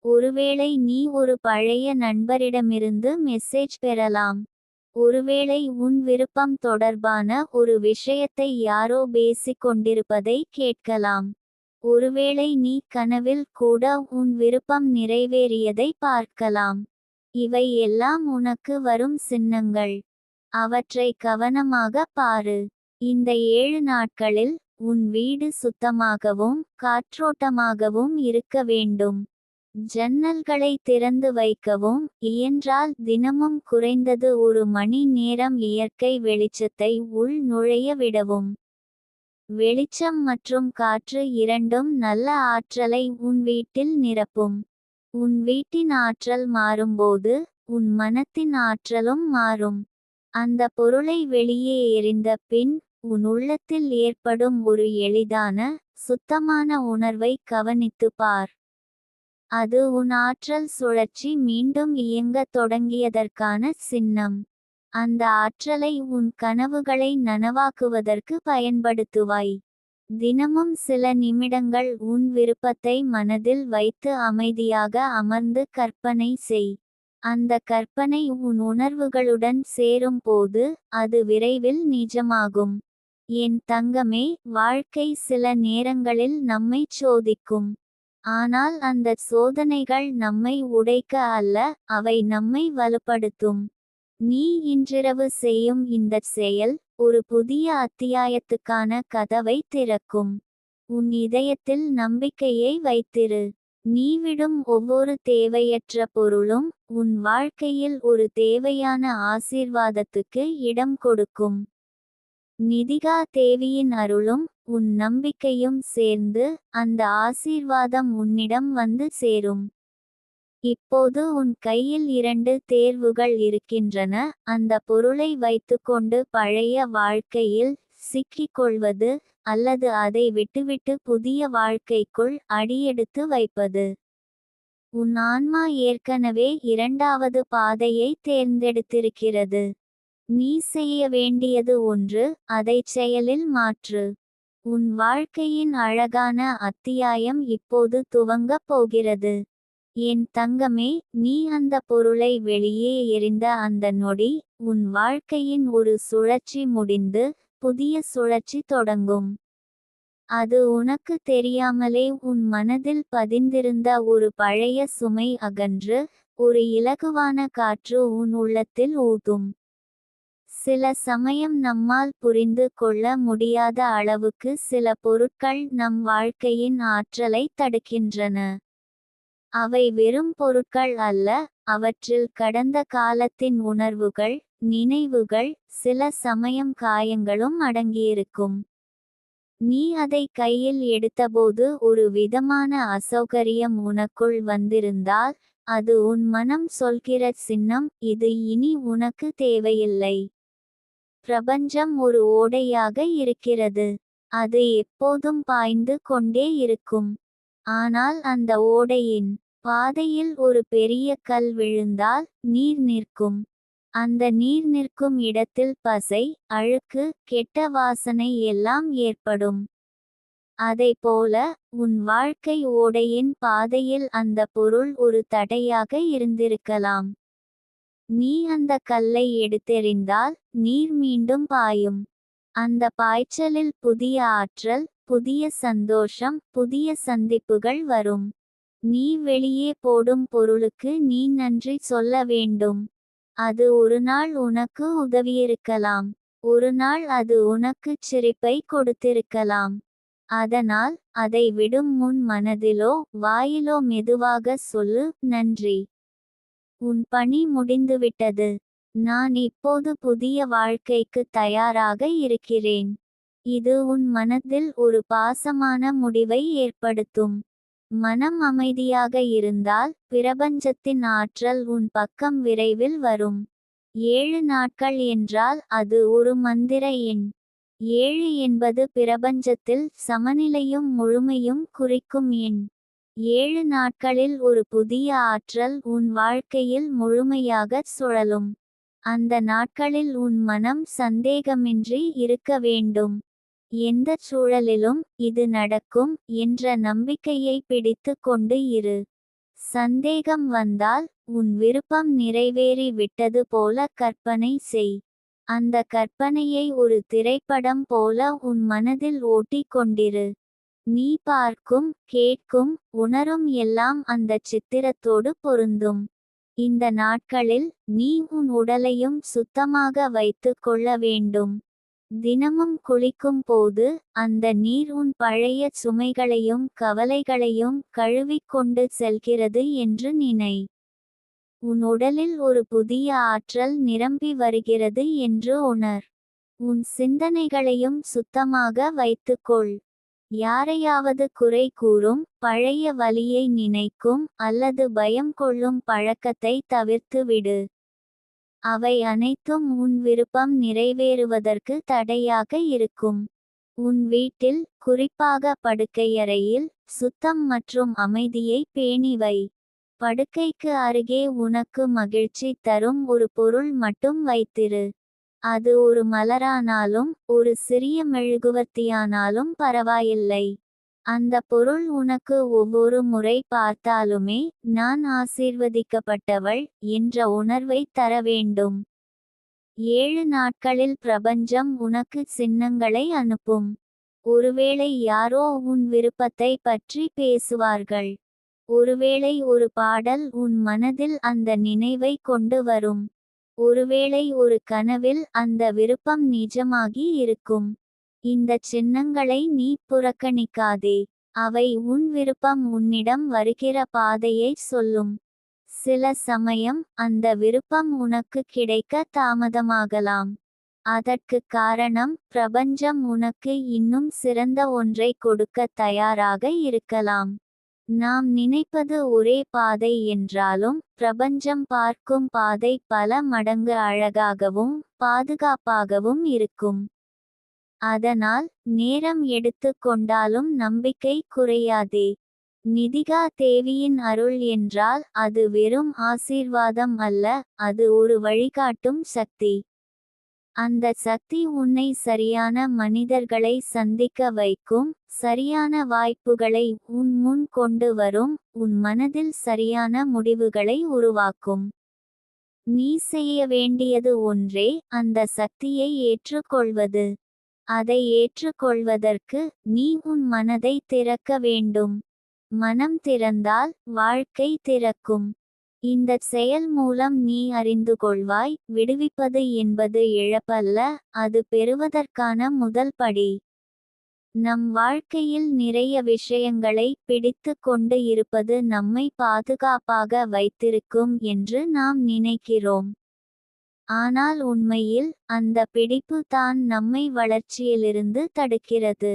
ஒருவேளை நீ ஒரு பழைய நண்பரிடமிருந்து மெசேஜ் பெறலாம். ஒருவேளை உன் விருப்பம் தொடர்பான ஒரு விஷயத்தை யாரோ பேசிக் கொண்டிருப்பதை கேட்கலாம். ஒருவேளை நீ கனவில் கூட உன் விருப்பம் நிறைவேறியதை பார்க்கலாம். இவை எல்லாம் உனக்கு வரும் சின்னங்கள். அவற்றை கவனமாக பாரு. இந்த 7 நாட்களில் உன் வீடு சுத்தமாகவும் காற்றோட்டமாகவும் இருக்க வேண்டும். ஜன்னல்களை திறந்து வைக்கவும், இயன்றால் தினமும் குறைந்தது 1 மணி நேரம் இயற்கை வெளிச்சத்தை உள் நுழைய விடவும். வெளிச்சம் மற்றும் காற்று இரண்டும் நல்ல ஆற்றலை உன் வீட்டில் நிரப்பும். உன் வீட்டின் ஆற்றல் மாறும்போது உன் மனத்தின் ஆற்றலும் மாறும். அந்த பொருளை வெளியே எறிந்த பின் உன் உள்ளத்தில் ஏற்படும் ஒரு எளிதான, சுத்தமான உணர்வை கவனித்துப் பார். அது உன் ஆற்றல் சுழற்சி மீண்டும் இயங்கத் தொடங்கியதற்கான சின்னம். அந்த ஆற்றலை உன் கனவுகளை நனவாக்குவதற்கு பயன்படுத்துவாய். தினமும் சில நிமிடங்கள் உன் விருப்பத்தை மனதில் வைத்து அமைதியாக அமர்ந்து கற்பனை செய். அந்த கற்பனை உன் உணர்வுகளுடன் சேரும் போது அது விரைவில் நிஜமாகும். என் தங்கமே, வாழ்க்கை சில நேரங்களில் நம்மைச் சோதிக்கும். ஆனால் அந்த சோதனைகள் நம்மை உடைக்க அல்ல, அவை நம்மை வலுப்படுத்தும். நீ இன்றிரவு செய்யும் இந்தச் செயல் ஒரு புதிய அத்தியாயத்துக்கான கதவை திறக்கும். உன் இதயத்தில் நம்பிக்கையை வைத்திரு. நீ விடும் ஒவ்வொரு தேவையற்ற பொருளும் உன் வாழ்க்கையில் ஒரு தேவையான ஆசீர்வாதத்துக்கு இடம் கொடுக்கும். நிதிகா தேவியின் அருளும் உன் நம்பிக்கையும் சேர்ந்து அந்த ஆசீர்வாதம் உன்னிடம் வந்து சேரும். இப்போது உன் கையில் 2 தேர்வுகள் இருக்கின்றன. அந்த பொருளை வைத்துக்கொண்டு பழைய வாழ்க்கையில் சிக்கிக்கொள்வது, அல்லது அதை விட்டுவிட்டு புதிய வாழ்க்கைக்குள் அடியெடுத்து வைப்பது. உன் ஆன்மா ஏற்கனவே 2வது பாதையை தேர்ந்தெடுத்திருக்கிறது. நீ செய்ய வேண்டியது ஒன்று, அதைச் செயலில் மாற்று. உன் வாழ்க்கையின் அழகான அத்தியாயம் இப்போது துவங்கப் போகிறது. என் தங்கமே, நீ அந்த பொருளை வெளியே எறிந்த அந்த நொடி உன் வாழ்க்கையின் ஒரு சுழற்சி முடிந்து புதிய சுழற்சி தொடங்கும். அது உனக்கு தெரியாமலே உன் மனதில் பதிந்திருந்த ஒரு பழைய சுமை அகன்று ஒரு இலகுவான காற்று உன் உள்ளத்தில் ஊதும். சில சமயம் நம்மால் புரிந்து கொள்ள முடியாத அளவுக்கு சில பொருட்கள் நம் வாழ்க்கையின் ஆற்றலை தடுக்கின்றன. அவை வெறும் பொருட்கள் அல்ல, அவற்றில் கடந்த காலத்தின் உணர்வுகள், நினைவுகள், சில சமயம் காயங்களும் அடங்கியிருக்கும். நீ அதை கையில் எடுத்தபோது ஒரு விதமான அசௌகரியம் உனக்குள் வந்திருந்தால், அது உன் மனம் சொல்கிற சின்னம், இது இனி உனக்கு தேவையில்லை. பிரபஞ்சம் ஒரு ஓடையாக இருக்கிறது. அது எப்போதும் பாய்ந்து கொண்டே இருக்கும். ஆனால் அந்த ஓடையின் பாதையில் ஒரு பெரிய கல் விழுந்தால் நீர் நிற்கும். அந்த நீர் நிற்கும் இடத்தில் பசை, அழுக்கு, கெட்ட வாசனை எல்லாம் ஏற்படும். அதைப்போல உன் வாழ்க்கை ஓடையின் பாதையில் அந்த பொருள் ஒரு தடையாக இருந்திருக்கலாம். நீ அந்த கல்லை எடுத்தெறிந்தால் நீர் மீண்டும் பாயும். அந்த பாய்ச்சலில் புதிய ஆற்றல், புதிய சந்தோஷம், புதிய சந்திப்புகள் வரும். நீ வெளியே போடும் பொருளுக்கு நீ நன்றி சொல்ல வேண்டும். அது ஒரு நாள் உனக்கு உதவியிருக்கலாம். ஒரு நாள் அது உனக்குச் சிரிப்பை கொடுத்திருக்கலாம். அதனால் அதை விடும் முன் மனதிலோ வாயிலோ மெதுவாக சொல்லு, நன்றி. உன் பணி முடிந்துவிட்டது. நான் இப்போது புதிய வாழ்க்கைக்கு தயாராக இருக்கிறேன். இது உன் மனதில் ஒரு பாசமான முடிவை ஏற்படுத்தும். மனம் அமைதியாக இருந்தால் பிரபஞ்சத்தின் ஆற்றல் உன் பக்கம் விரைவில் வரும். 7 நாட்கள் என்றால் அது ஒரு மந்திர எண். 7 என்பது பிரபஞ்சத்தில் சமநிலையும் முழுமையும் குறிக்கும் எண். 7 நாட்களில் ஒரு புதிய ஆற்றல் உன் வாழ்க்கையில் முழுமையாகச் சுழலும். அந்த நாட்களில் உன் மனம் சந்தேகமின்றி இருக்க வேண்டும். எந்தச் சூழலிலும் இது நடக்கும் என்ற நம்பிக்கையை பிடித்து கொண்டு இரு. சந்தேகம் வந்தால் உன் விருப்பம் நிறைவேறி விட்டது போல கற்பனை செய். அந்த கற்பனையை ஒரு திரைப்படம் போல உன் மனதில் ஓட்டிக் கொண்டிரு. நீ பார்க்கும், கேட்கும், உணரும் எல்லாம் அந்தச் சித்திரத்தோடு பொருந்தும். இந்த நாட்களில் நீ உன் உடலையும் சுத்தமாக வைத்துக் கொள்ள வேண்டும். தினமும் குளிக்கும் போது அந்த நீர் உன் பழைய சுமைகளையும் கவலைகளையும் கழுவிக்கொண்டு செல்கிறது என்று நினை. உன் உடலில் ஒரு புதிய ஆற்றல் நிரம்பி வருகிறது என்று உணர். உன் சிந்தனைகளையும் சுத்தமாக வைத்துக்கொள். யாரையாவது குறை கூறும், பழைய வலியை நினைக்கும் அல்லது பயம் கொள்ளும் பழக்கத்தை தவிர்த்து விடு. அவை அனைத்தும் உன் விருப்பம் நிறைவேறுவதற்கு தடையாக இருக்கும். உன் வீட்டில், குறிப்பாக படுக்கையறையில், சுத்தம் மற்றும் அமைதியை பேணி வை. படுக்கைக்கு அருகே உனக்கு மகிழ்ச்சி தரும் ஒரு பொருள் மட்டும் வைத்திரு. அது ஒரு மலரானாலும் ஒரு சிறிய மெழுகுவர்த்தியானாலும் பரவாயில்லை. அந்த பொருள் உனக்கு ஒவ்வொரு முறை பார்த்தாலுமே நான் ஆசீர்வதிக்கப்பட்டவள் என்ற உணர்வை தர வேண்டும். 7 நாட்களில் பிரபஞ்சம் உனக்கு சின்னங்களை அனுப்பும். ஒருவேளை யாரோ உன் விருப்பத்தை பற்றி பேசுவார்கள். ஒருவேளை ஒரு பாடல் உன் மனதில் அந்த நினைவை கொண்டு வரும். ஒருவேளை ஒரு கனவில் அந்த விருப்பம் நிஜமாகி இருக்கும். இந்த சின்னங்களை நீ புறக்கணிக்காதே. அவை உன் விருப்பம் உன்னிடம் வருகிற பாதையை சொல்லும். சில சமயம் அந்த விருப்பம் உனக்கு கிடைக்க தாமதமாகலாம். அதற்கு காரணம் பிரபஞ்சம் உனக்கு இன்னும் சிறந்த ஒன்றை கொடுக்க தயாராக இருக்கலாம். நாம் நினைப்பது ஒரே பாதை என்றாலும் பிரபஞ்சம் பார்க்கும் பாதை பல மடங்கு அழகாகவும் பாதுகாப்பாகவும் இருக்கும். அதனால் நேரம் எடுத்து கொண்டாலும் நம்பிக்கை குறையாதே. நிதிகா தேவியின் அருள் என்றால் அது வெறும் ஆசீர்வாதம் அல்ல, அது ஒரு வழிகாட்டும் சக்தி. அந்த சக்தி உன்னை சரியான மனிதர்களை சந்திக்க வைக்கும், சரியான வாய்ப்புகளை உன் முன் கொண்டு வரும், உன் மனதில் சரியான முடிவுகளை உருவாக்கும். நீ செய்ய வேண்டியது ஒன்றே, அந்த சக்தியை ஏற்றுக்கொள்வது. அதை ஏற்றுக்கொள்வதற்கு நீ உன் மனதை திறக்க வேண்டும். மனம் திறந்தால் வாழ்க்கை திறக்கும். இந்த செயல் மூலம் நீ அறிந்து கொள்வாய், விடுவிப்பது என்பது இழப்பல்ல, அது பெறுவதற்கான முதல் படி. நம் வாழ்க்கையில் நிறைய விஷயங்களை பிடித்து கொண்டு இருப்பது நம்மை பாதுகாப்பாக வைத்திருக்கும் என்று நாம் நினைக்கிறோம். ஆனால் உண்மையில் அந்த பிடிப்பு தான் நம்மை வளர்ச்சியிலிருந்து தடுக்கிறது.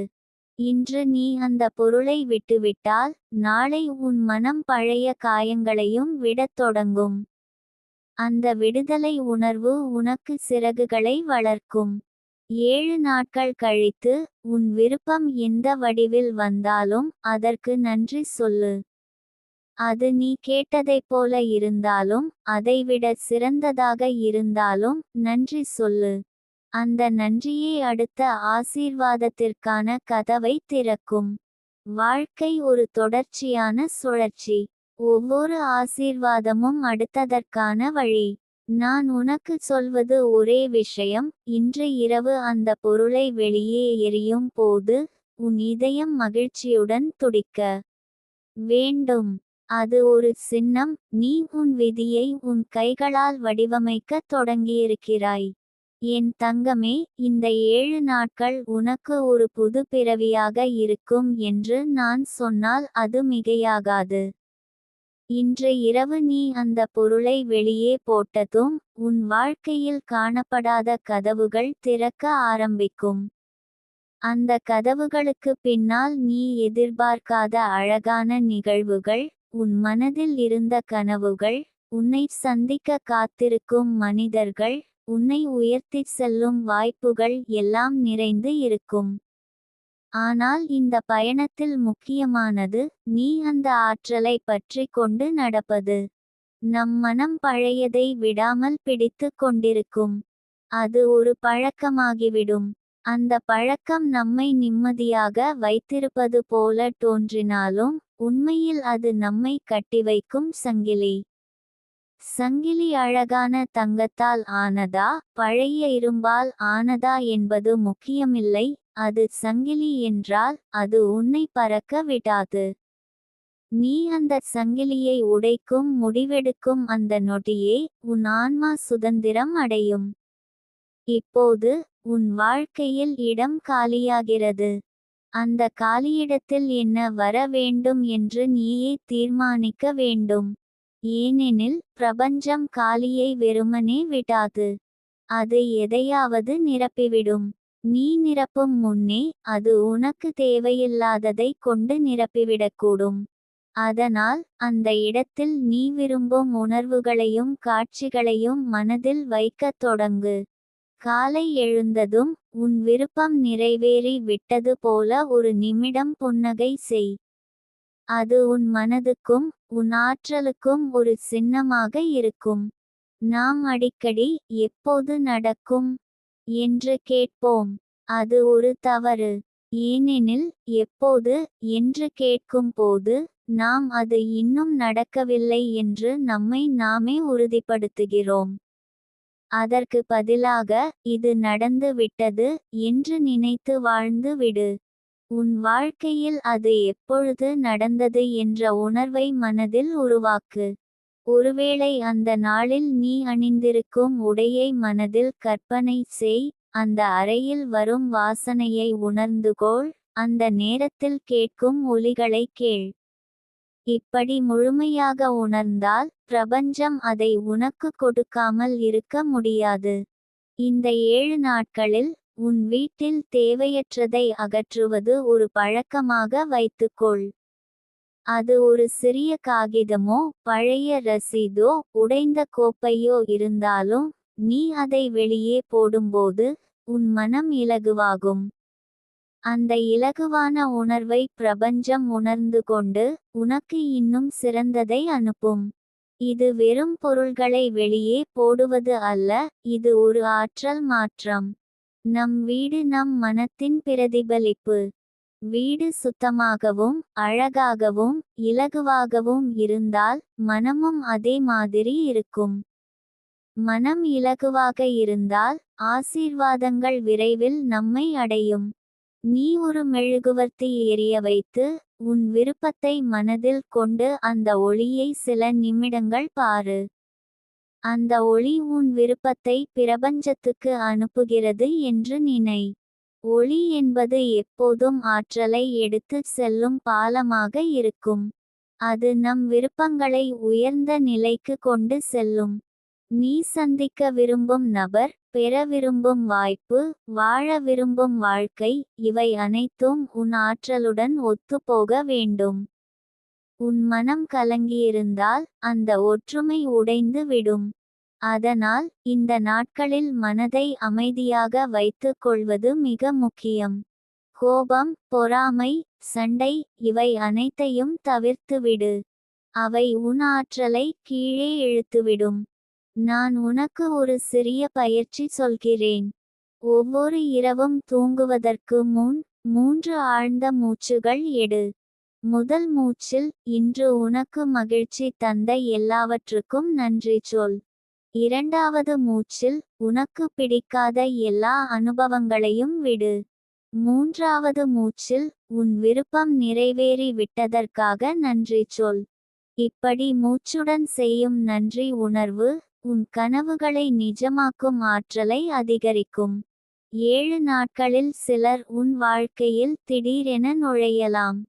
இன்று நீ அந்த பொருளை விட்டுவிட்டால் நாளை உன் மனம் பழைய காயங்களையும் விடத் தொடங்கும். அந்த விடுதலை உணர்வு உனக்கு சிறகுகளை வளர்க்கும். 7 நாட்கள் கழித்து உன் விருப்பம் எந்த வடிவில் வந்தாலும் அதற்கு நன்றி சொல்லு. அது நீ கேட்டதைப் போல இருந்தாலும் அதைவிட சிறந்ததாக இருந்தாலும் நன்றி சொல்லு. அந்த நன்றியே அடுத்த ஆசீர்வாதத்திற்கான கதவை திறக்கும். வாழ்க்கை ஒரு தொடர்ச்சியான சுழற்சி. ஒவ்வொரு ஆசீர்வாதமும் அடுத்ததற்கான வழி. நான் உனக்கு சொல்வது ஒரே விஷயம், இன்று இரவு அந்த பொருளை வெளியே எறியும் போது உன் இதயம் மகிழ்ச்சியுடன் துடிக்க வேண்டும். அது ஒரு சின்னம், நீ உன் விதியை உன் கைகளால் வடிவமைக்கத் தொடங்கியிருக்கிறாய். என் தங்கமே, இந்த 7 நாட்கள் உனக்கு ஒரு புது பிறவியாக இருக்கும் என்று நான் சொன்னால் அது மிகையாகாது. இன்று இரவு நீ அந்த பொருளை வெளியே போட்டதும் உன் வாழ்க்கையில் காணப்படாத கதவுகள் திறக்க ஆரம்பிக்கும். அந்த கதவுகளுக்கு பின்னால் நீ எதிர்பார்க்காத அழகான நிகழ்வுகள், உன் மனதில் இருந்த கனவுகள், உன்னை சந்திக்க காத்திருக்கும் மனிதர்கள், உன்னை உயர்த்திச் செல்லும் வாய்ப்புகள் எல்லாம் நிறைந்து இருக்கும். ஆனால் இந்த பயணத்தில் முக்கியமானது நீ அந்த ஆற்றலை பற்றி கொண்டு நடப்பது. நம் மனம் பழையதை விடாமல் பிடித்து கொண்டிருக்கும். அது ஒரு பழக்கமாகிவிடும். அந்த பழக்கம் நம்மை நிம்மதியாக வைத்திருப்பது போல தோன்றினாலும் உண்மையில் அது நம்மை கட்டிவைக்கும் சங்கிலி. சங்கிலி அழகான தங்கத்தால் ஆனதா பழைய இரும்பால் ஆனதா என்பது முக்கியமில்லை, அது சங்கிலி என்றால் அது உன்னை பறக்க விடாது. நீ அந்தச் சங்கிலியை உடைக்கும் முடிவெடுக்கும் அந்த நொடியே உன் ஆன்மா சுதந்திரம் அடையும். இப்போது உன் வாழ்க்கையில் இடம் காலியாகிறது. அந்த காலியிடத்தில் என்ன வர வேண்டும் என்று நீயே தீர்மானிக்க வேண்டும். ஏனெனில் பிரபஞ்சம் காலியை வெறுமனே விடாது. அது எதையாவது நிரப்பிவிடும். நீ நிரப்பும் முன்னே அது உனக்கு தேவையில்லாததை கொண்டு நிரப்பிவிடக்கூடும். அதனால் அந்த இடத்தில் நீ விரும்பும் உணர்வுகளையும் காட்சிகளையும் மனதில் வைக்கத் தொடங்கு. காலை எழுந்ததும் உன் விருப்பம் நிறைவேறி விட்டது போல ஒரு நிமிடம் புன்னகை செய். அது உன் மனதுக்கும் உன் ஆற்றலுக்கும் ஒரு சின்னமாக இருக்கும். நாம் அடிக்கடி எப்போது நடக்கும் என்று கேட்போம். அது ஒரு தவறு. ஏனெனில் எப்போது என்று கேட்கும்போது நாம் அது இன்னும் நடக்கவில்லை என்று நம்மை நாமே உறுதிப்படுத்துகிறோம். அதற்கு பதிலாக இது நடந்து விட்டது என்று நினைத்து வாழ்ந்து விடு. உன் வாழ்க்கையில் அது எப்பொழுது நடந்தது என்ற உணர்வை மனதில் உருவாக்கு. ஒருவேளை அந்த நாளில் நீ அணிந்திருக்கும் உடையை மனதில் கற்பனை செய். அந்த அறையில் வரும் வாசனையை உணர்ந்துகொள். அந்த நேரத்தில் கேட்கும் ஒலிகளை கேள். இப்படி முழுமையாக உணர்ந்தால் பிரபஞ்சம் அதை உனக்கு கொடுக்காமல் இருக்க முடியாது. இந்த 7 நாட்களில் உன் வீட்டில் தேவையற்றதை அகற்றுவது ஒரு பழக்கமாக வைத்துக்கொள். அது ஒரு சிறிய காகிதமோ பழைய ரசீதோ உடைந்த கோப்பையோ இருந்தாலும் நீ அதை வெளியே போடும்போது உன் மனம் இலகுவாகும். அந்த இலகுவான உணர்வை பிரபஞ்சம் உணர்ந்து கொண்டு உனக்கு இன்னும் சிறந்ததை அனுப்பும். இது வெறும் பொருள்களை வெளியே போடுவது அல்ல, இது ஒரு ஆற்றல் மாற்றம். நம் வீடு நம் மனத்தின் பிரதிபலிப்பு. வீடு சுத்தமாகவும் அழகாகவும் இலகுவாகவும் இருந்தால் மனமும் அதே மாதிரி இருக்கும். மனம் இலகுவாக இருந்தால் ஆசீர்வாதங்கள் விரைவில் நம்மை அடையும். நீ ஒரு மெழுகுவர்த்தி எரிய வைத்து உன் விருப்பத்தை மனதில் கொண்டு அந்த ஒளியை சில நிமிடங்கள் பாரு. அந்த ஒளி உன் விருப்பத்தை பிரபஞ்சத்துக்கு அனுப்புகிறது என்று நினை. ஒளி என்பது எப்போதும் ஆற்றலை எடுத்துச் செல்லும் பாலமாக இருக்கும். அது நம் விருப்பங்களை உயர்ந்த நிலைக்கு கொண்டு செல்லும். நீ சந்திக்க விரும்பும் நபர், பெற விரும்பும் வாய்ப்பு, வாழ விரும்பும் வாழ்க்கை, இவை அனைத்தும் உன் ஆற்றலுடன் ஒத்துப்போக வேண்டும். உன் மனம் கலங்கியிருந்தால் அந்த ஒற்றுமை உடைந்து விடும். அதனால் இந்த நாட்களில் மனதை அமைதியாக வைத்துக் கொள்வது மிக முக்கியம். கோபம், பொறாமை, சண்டை இவை அனைத்தையும் தவிர்த்துவிடு. அவை உன் ஆற்றலை கீழே இழுத்துவிடும். நான் உனக்கு ஒரு சிறிய பயிற்சி சொல்கிறேன். ஒவ்வொரு இரவும் தூங்குவதற்கு முன் 3 ஆழ்ந்த மூச்சுகள் எடு. முதல் மூச்சில் இன்று உனக்கு மகிழ்ச்சி தந்த எல்லாவற்றுக்கும் நன்றி சொல். இரண்டாவது மூச்சில் உனக்கு பிடிக்காத எல்லா அனுபவங்களையும் விடு. மூன்றாவது மூச்சில் உன் விருப்பம் நிறைவேறி விட்டதற்காக நன்றி சொல். இப்படி மூச்சுடன் செய்யும் நன்றி உணர்வு உன் கனவுகளை நிஜமாக்கும் ஆற்றலை அதிகரிக்கும். 7 நாட்களில் சிலர் உன் வாழ்க்கையில் திடீரென நுழையலாம்.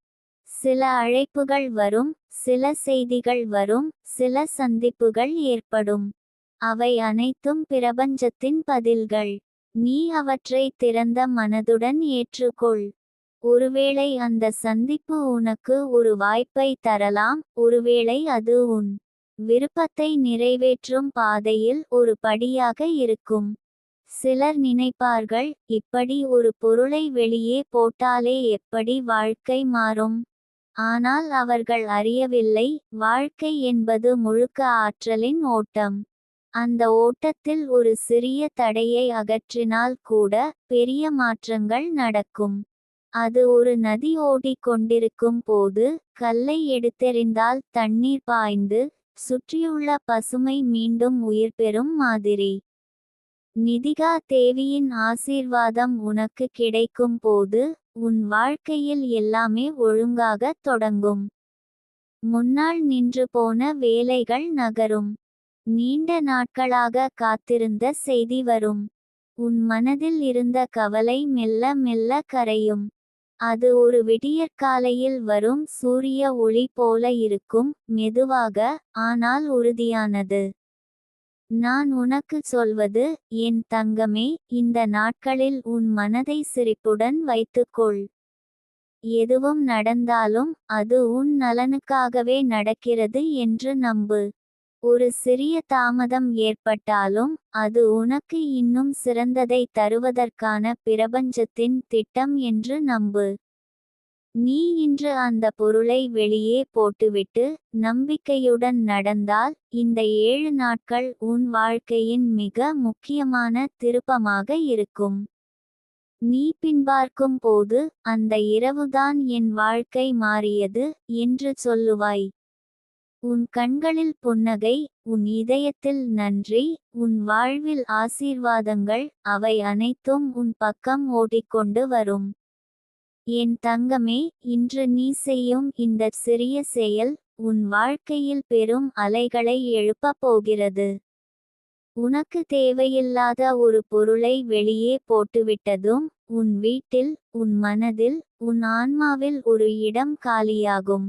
சில அழைப்புகள் வரும், சில செய்திகள் வரும், சில சந்திப்புகள் ஏற்படும். அவை அனைத்தும் பிரபஞ்சத்தின் பதில்கள். நீ அவற்றை திறந்த மனதுடன் ஏற்றுக்கொள். ஒருவேளை அந்த சந்திப்பு உனக்கு ஒரு வாய்ப்பை தரலாம், ஒருவேளை அது உன் விருப்பத்தை நிறைவேற்றும் பாதையில் ஒரு படியாக இருக்கும். சிலர் நினைப்பார்கள், இப்படி ஒரு பொருளை வெளியே போட்டாலே எப்படி வாழ்க்கை மாறும். ஆனால் அவர்கள் அறியவில்லை, வாழ்க்கை என்பது முழுக்க ஆற்றலின் ஓட்டம். அந்த ஓட்டத்தில் ஒரு சிறிய தடையை அகற்றினால் கூட பெரிய மாற்றங்கள் நடக்கும். அது ஒரு நதி ஓடிக் கொண்டிருக்கும் போது கல்லை எடுத்தெறிந்தால் தண்ணீர் பாய்ந்து சுற்றியுள்ள பசுமை மீண்டும் உயிர்பெறும் மாதிரி. நிதிகா தேவியின் ஆசீர்வாதம் உனக்கு கிடைக்கும் போது உன் வாழ்க்கையில் எல்லாமே ஒழுங்காக தொடங்கும். முன்னால் நின்று போன வேலைகள் நகரும். நீண்ட நாட்களாக காத்திருந்த செய்தி வரும். உன் மனதில் இருந்த கவலை மெல்ல மெல்ல கரையும். அது ஒரு விடியற்காலையில் வரும் சூரிய ஒளி போல இருக்கும், மெதுவாக, ஆனால் உறுதியானது. நான் உனக்கு சொல்வது, என் தங்கமே, இந்த நாட்களில் உன் மனதை சிரிப்புடன் வைத்துக்கொள். எதுவும் நடந்தாலும் அது உன் நலனுக்காகவே நடக்கிறது என்று நம்பு. ஒரு சிறிய தாமதம் ஏற்பட்டாலும் அது உனக்கு இன்னும் சிறந்ததை தருவதற்கான பிரபஞ்சத்தின் திட்டம் என்று நம்பு. நீ இன்று அந்த பொருளை வெளியே போட்டுவிட்டு நம்பிக்கையுடன் நடந்தால் இந்த 7 நாட்கள் உன் வாழ்க்கையின் மிக முக்கியமான திருப்பமாக இருக்கும். நீ பின்பார்க்கும் போது அந்த இரவுதான் என் வாழ்க்கை மாறியது என்று சொல்லுவாய். உன் கண்களில் புன்னகை, உன் இதயத்தில் நன்றி, உன் வாழ்வில் ஆசீர்வாதங்கள், அவை அனைத்தும் உன் பக்கம் ஓடிக்கொண்டு வரும். என் தங்கமே, இன்று நீ செய்யும் இந்த சிறிய செயல் உன் வாழ்க்கையில் பெரும் அலைகளை எழுப்பப் போகிறது. உனக்கு தேவையில்லாத ஒரு பொருளை வெளியே போட்டுவிட்டதும் உன் வீட்டில், உன் மனதில், உன் ஆன்மாவில் ஒரு இடம் காலியாகும்.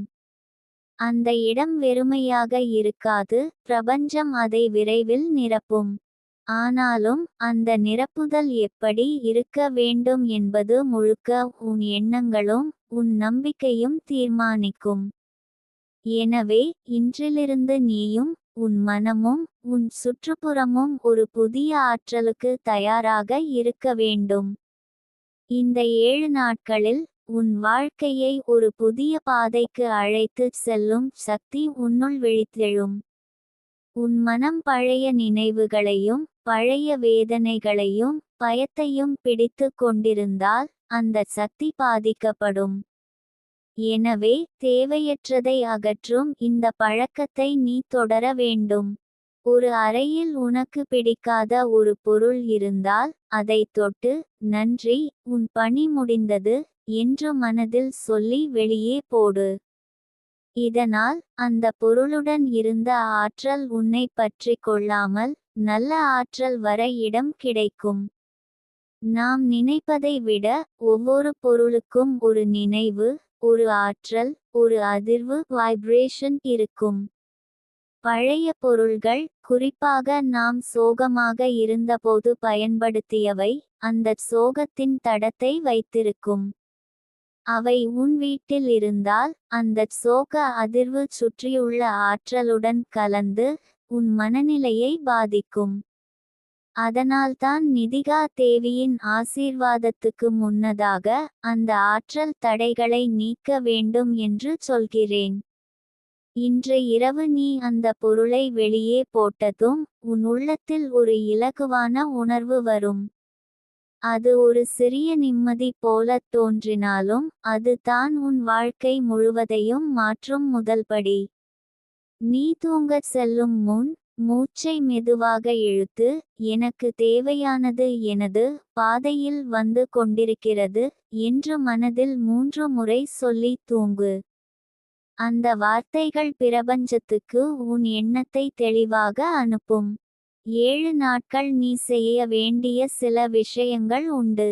அந்த இடம் வெறுமையாக இருக்காது, பிரபஞ்சம் அதை விரைவில் நிரப்பும். ஆனாலும் அந்த நிரப்புதல் எப்படி இருக்க வேண்டும் என்பது முழுக்க உன் எண்ணங்களும் உன் நம்பிக்கையும் தீர்மானிக்கும். எனவே இன்றிலிருந்து நீயும் உன் மனமும் உன் சுற்றுப்புறமும் ஒரு புதிய ஆற்றலுக்கு தயாராக இருக்க வேண்டும். இந்த 7 நாட்களில் உன் வாழ்க்கையை ஒரு புதிய பாதைக்கு அழைத்துச் செல்லும் சக்தி உன்னுள் விழித்தெழும். உன் மனம் பழைய நினைவுகளையும் பழைய வேதனைகளையும் பயத்தையும் பிடித்து கொண்டிருந்தால் அந்த சக்தி பாதிக்கப்படும். எனவே தேவையற்றதை அகற்றும் இந்த பழக்கத்தை நீ தொடர வேண்டும். ஒரு அறையில் உனக்கு பிடிக்காத ஒரு பொருள் இருந்தால் அதை தொட்டு, நன்றி, உன் பணி முடிந்தது என்று மனதில் சொல்லி வெளியே போடு. இதனால் அந்த பொருளுடன் இருந்த ஆற்றல் உன்னை பற்றி கொள்ளாமல் நல்ல ஆற்றல் வர இடம் கிடைக்கும். நாம் நினைப்பதை விட ஒவ்வொரு பொருளுக்கும் ஒரு நினைவு, ஒரு ஆற்றல், ஒரு அதிர்வு வைப்ரேஷன் இருக்கும். பழைய பொருள்கள், குறிப்பாக நாம் சோகமாக இருந்தபோது பயன்படுத்தியவை, அந்தச் சோகத்தின் தடத்தை வைத்திருக்கும். அவை உன் வீட்டில் இருந்தால் அந்தச் சோக அதிர்வு சுற்றியுள்ள ஆற்றலுடன் கலந்து உன் மனநிலையை பாதிக்கும். அதனால்தான் நிதிகா தேவியின் ஆசீர்வாதத்துக்கு முன்னதாக அந்த ஆற்றல் தடைகளை நீக்க வேண்டும் என்று சொல்கிறேன். இன்று இரவு நீ அந்த பொருளை வெளியே போட்டதும் உன் உள்ளத்தில் ஒரு இலகுவான உணர்வு வரும். அது ஒரு சிறிய நிம்மதி போலத் தோன்றினாலும் அது தான் உன் வாழ்க்கை முழுவதையும் மாற்றும் முதல்படி. நீ தூங்கச் செல்லும் முன் மூச்சை மெதுவாக இழுத்து, எனக்கு தேவையானது எனது பாதையில் வந்து கொண்டிருக்கிறது என்று மனதில் 3 முறை சொல்லி தூங்கு. அந்த வார்த்தைகள் பிரபஞ்சத்துக்கு உன் எண்ணத்தை தெளிவாக அனுப்பும். 7 நாட்கள் நீ செய்ய வேண்டிய சில விஷயங்கள் உண்டு.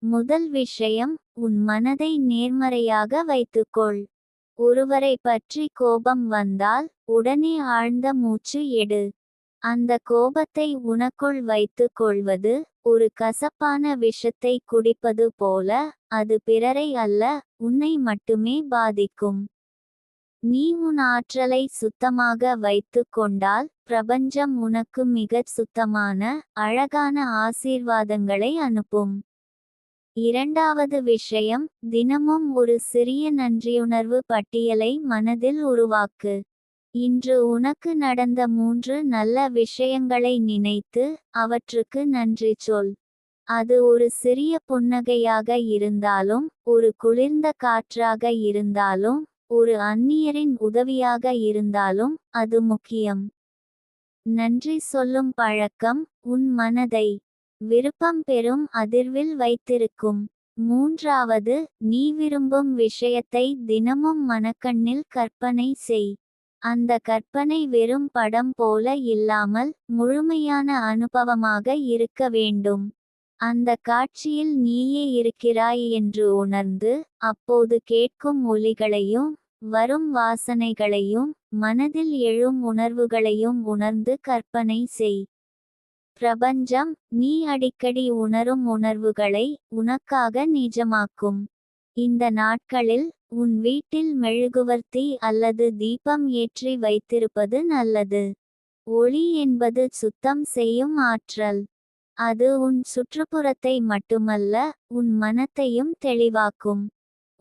முதல் விஷயம், உன் மனதை நேர்மறையாக வைத்துக்கொள். ஒருவரை பற்றி கோபம் வந்தால் உடனே ஆழ்ந்த மூச்சு எடு. அந்த கோபத்தை உனக்குள் வைத்துக் கொள்வது ஒரு கசப்பான விஷத்தை குடிப்பது போல, அது பிறரை அல்ல, உன்னை மட்டுமே பாதிக்கும். நீ உன் ஆற்றலை சுத்தமாக வைத்துக் கொண்டால் பிரபஞ்சம் உனக்கு மிகச் சுத்தமான, அழகான ஆசீர்வாதங்களை அனுப்பும். இரண்டாவது விஷயம், தினமும் ஒரு சிறிய நன்றியுணர்வு பட்டியலை மனதில் உருவாக்கு. இன்று உனக்கு நடந்த 3 நல்ல விஷயங்களை நினைத்து அவற்றுக்கு நன்றி சொல். அது ஒரு சிறிய புன்னகையாக இருந்தாலும், ஒரு குளிர்ந்த காற்றாக இருந்தாலும், ஒரு அந்நியரின் உதவியாக இருந்தாலும் அது முக்கியம். நன்றி சொல்லும் பழக்கம் உன் மனதை விருப்பம் பெறும் அதிர்வில் வைத்திருக்கும். மூன்றாவது, நீ விரும்பும் விஷயத்தை தினமும் மனக்கண்ணில் கற்பனை செய். அந்த கற்பனை வெறும் படம் போல இல்லாமல் முழுமையான அனுபவமாக இருக்க வேண்டும். அந்த காட்சியில் நீயே இருக்கிறாய் என்று உணர்ந்து, அப்போது கேட்கும் ஒலிகளையும் வரும் வாசனைகளையும் மனதில் எழும் உணர்வுகளையும் உணர்ந்து கற்பனை செய். பிரபஞ்சம் நீ அடிக்கடி உணரும் உணர்வுகளை உனக்காக நிஜமாக்கும். இந்த நாட்களில் உன் வீட்டில் மெழுகுவர்த்தி அல்லது தீபம் ஏற்றி வைத்திருப்பது நல்லது. ஒளி என்பது சுத்தம் செய்யும் ஆற்றல். அது உன் சுற்றுப்புறத்தை மட்டுமல்ல, உன் மனத்தையும் தெளிவாக்கும்.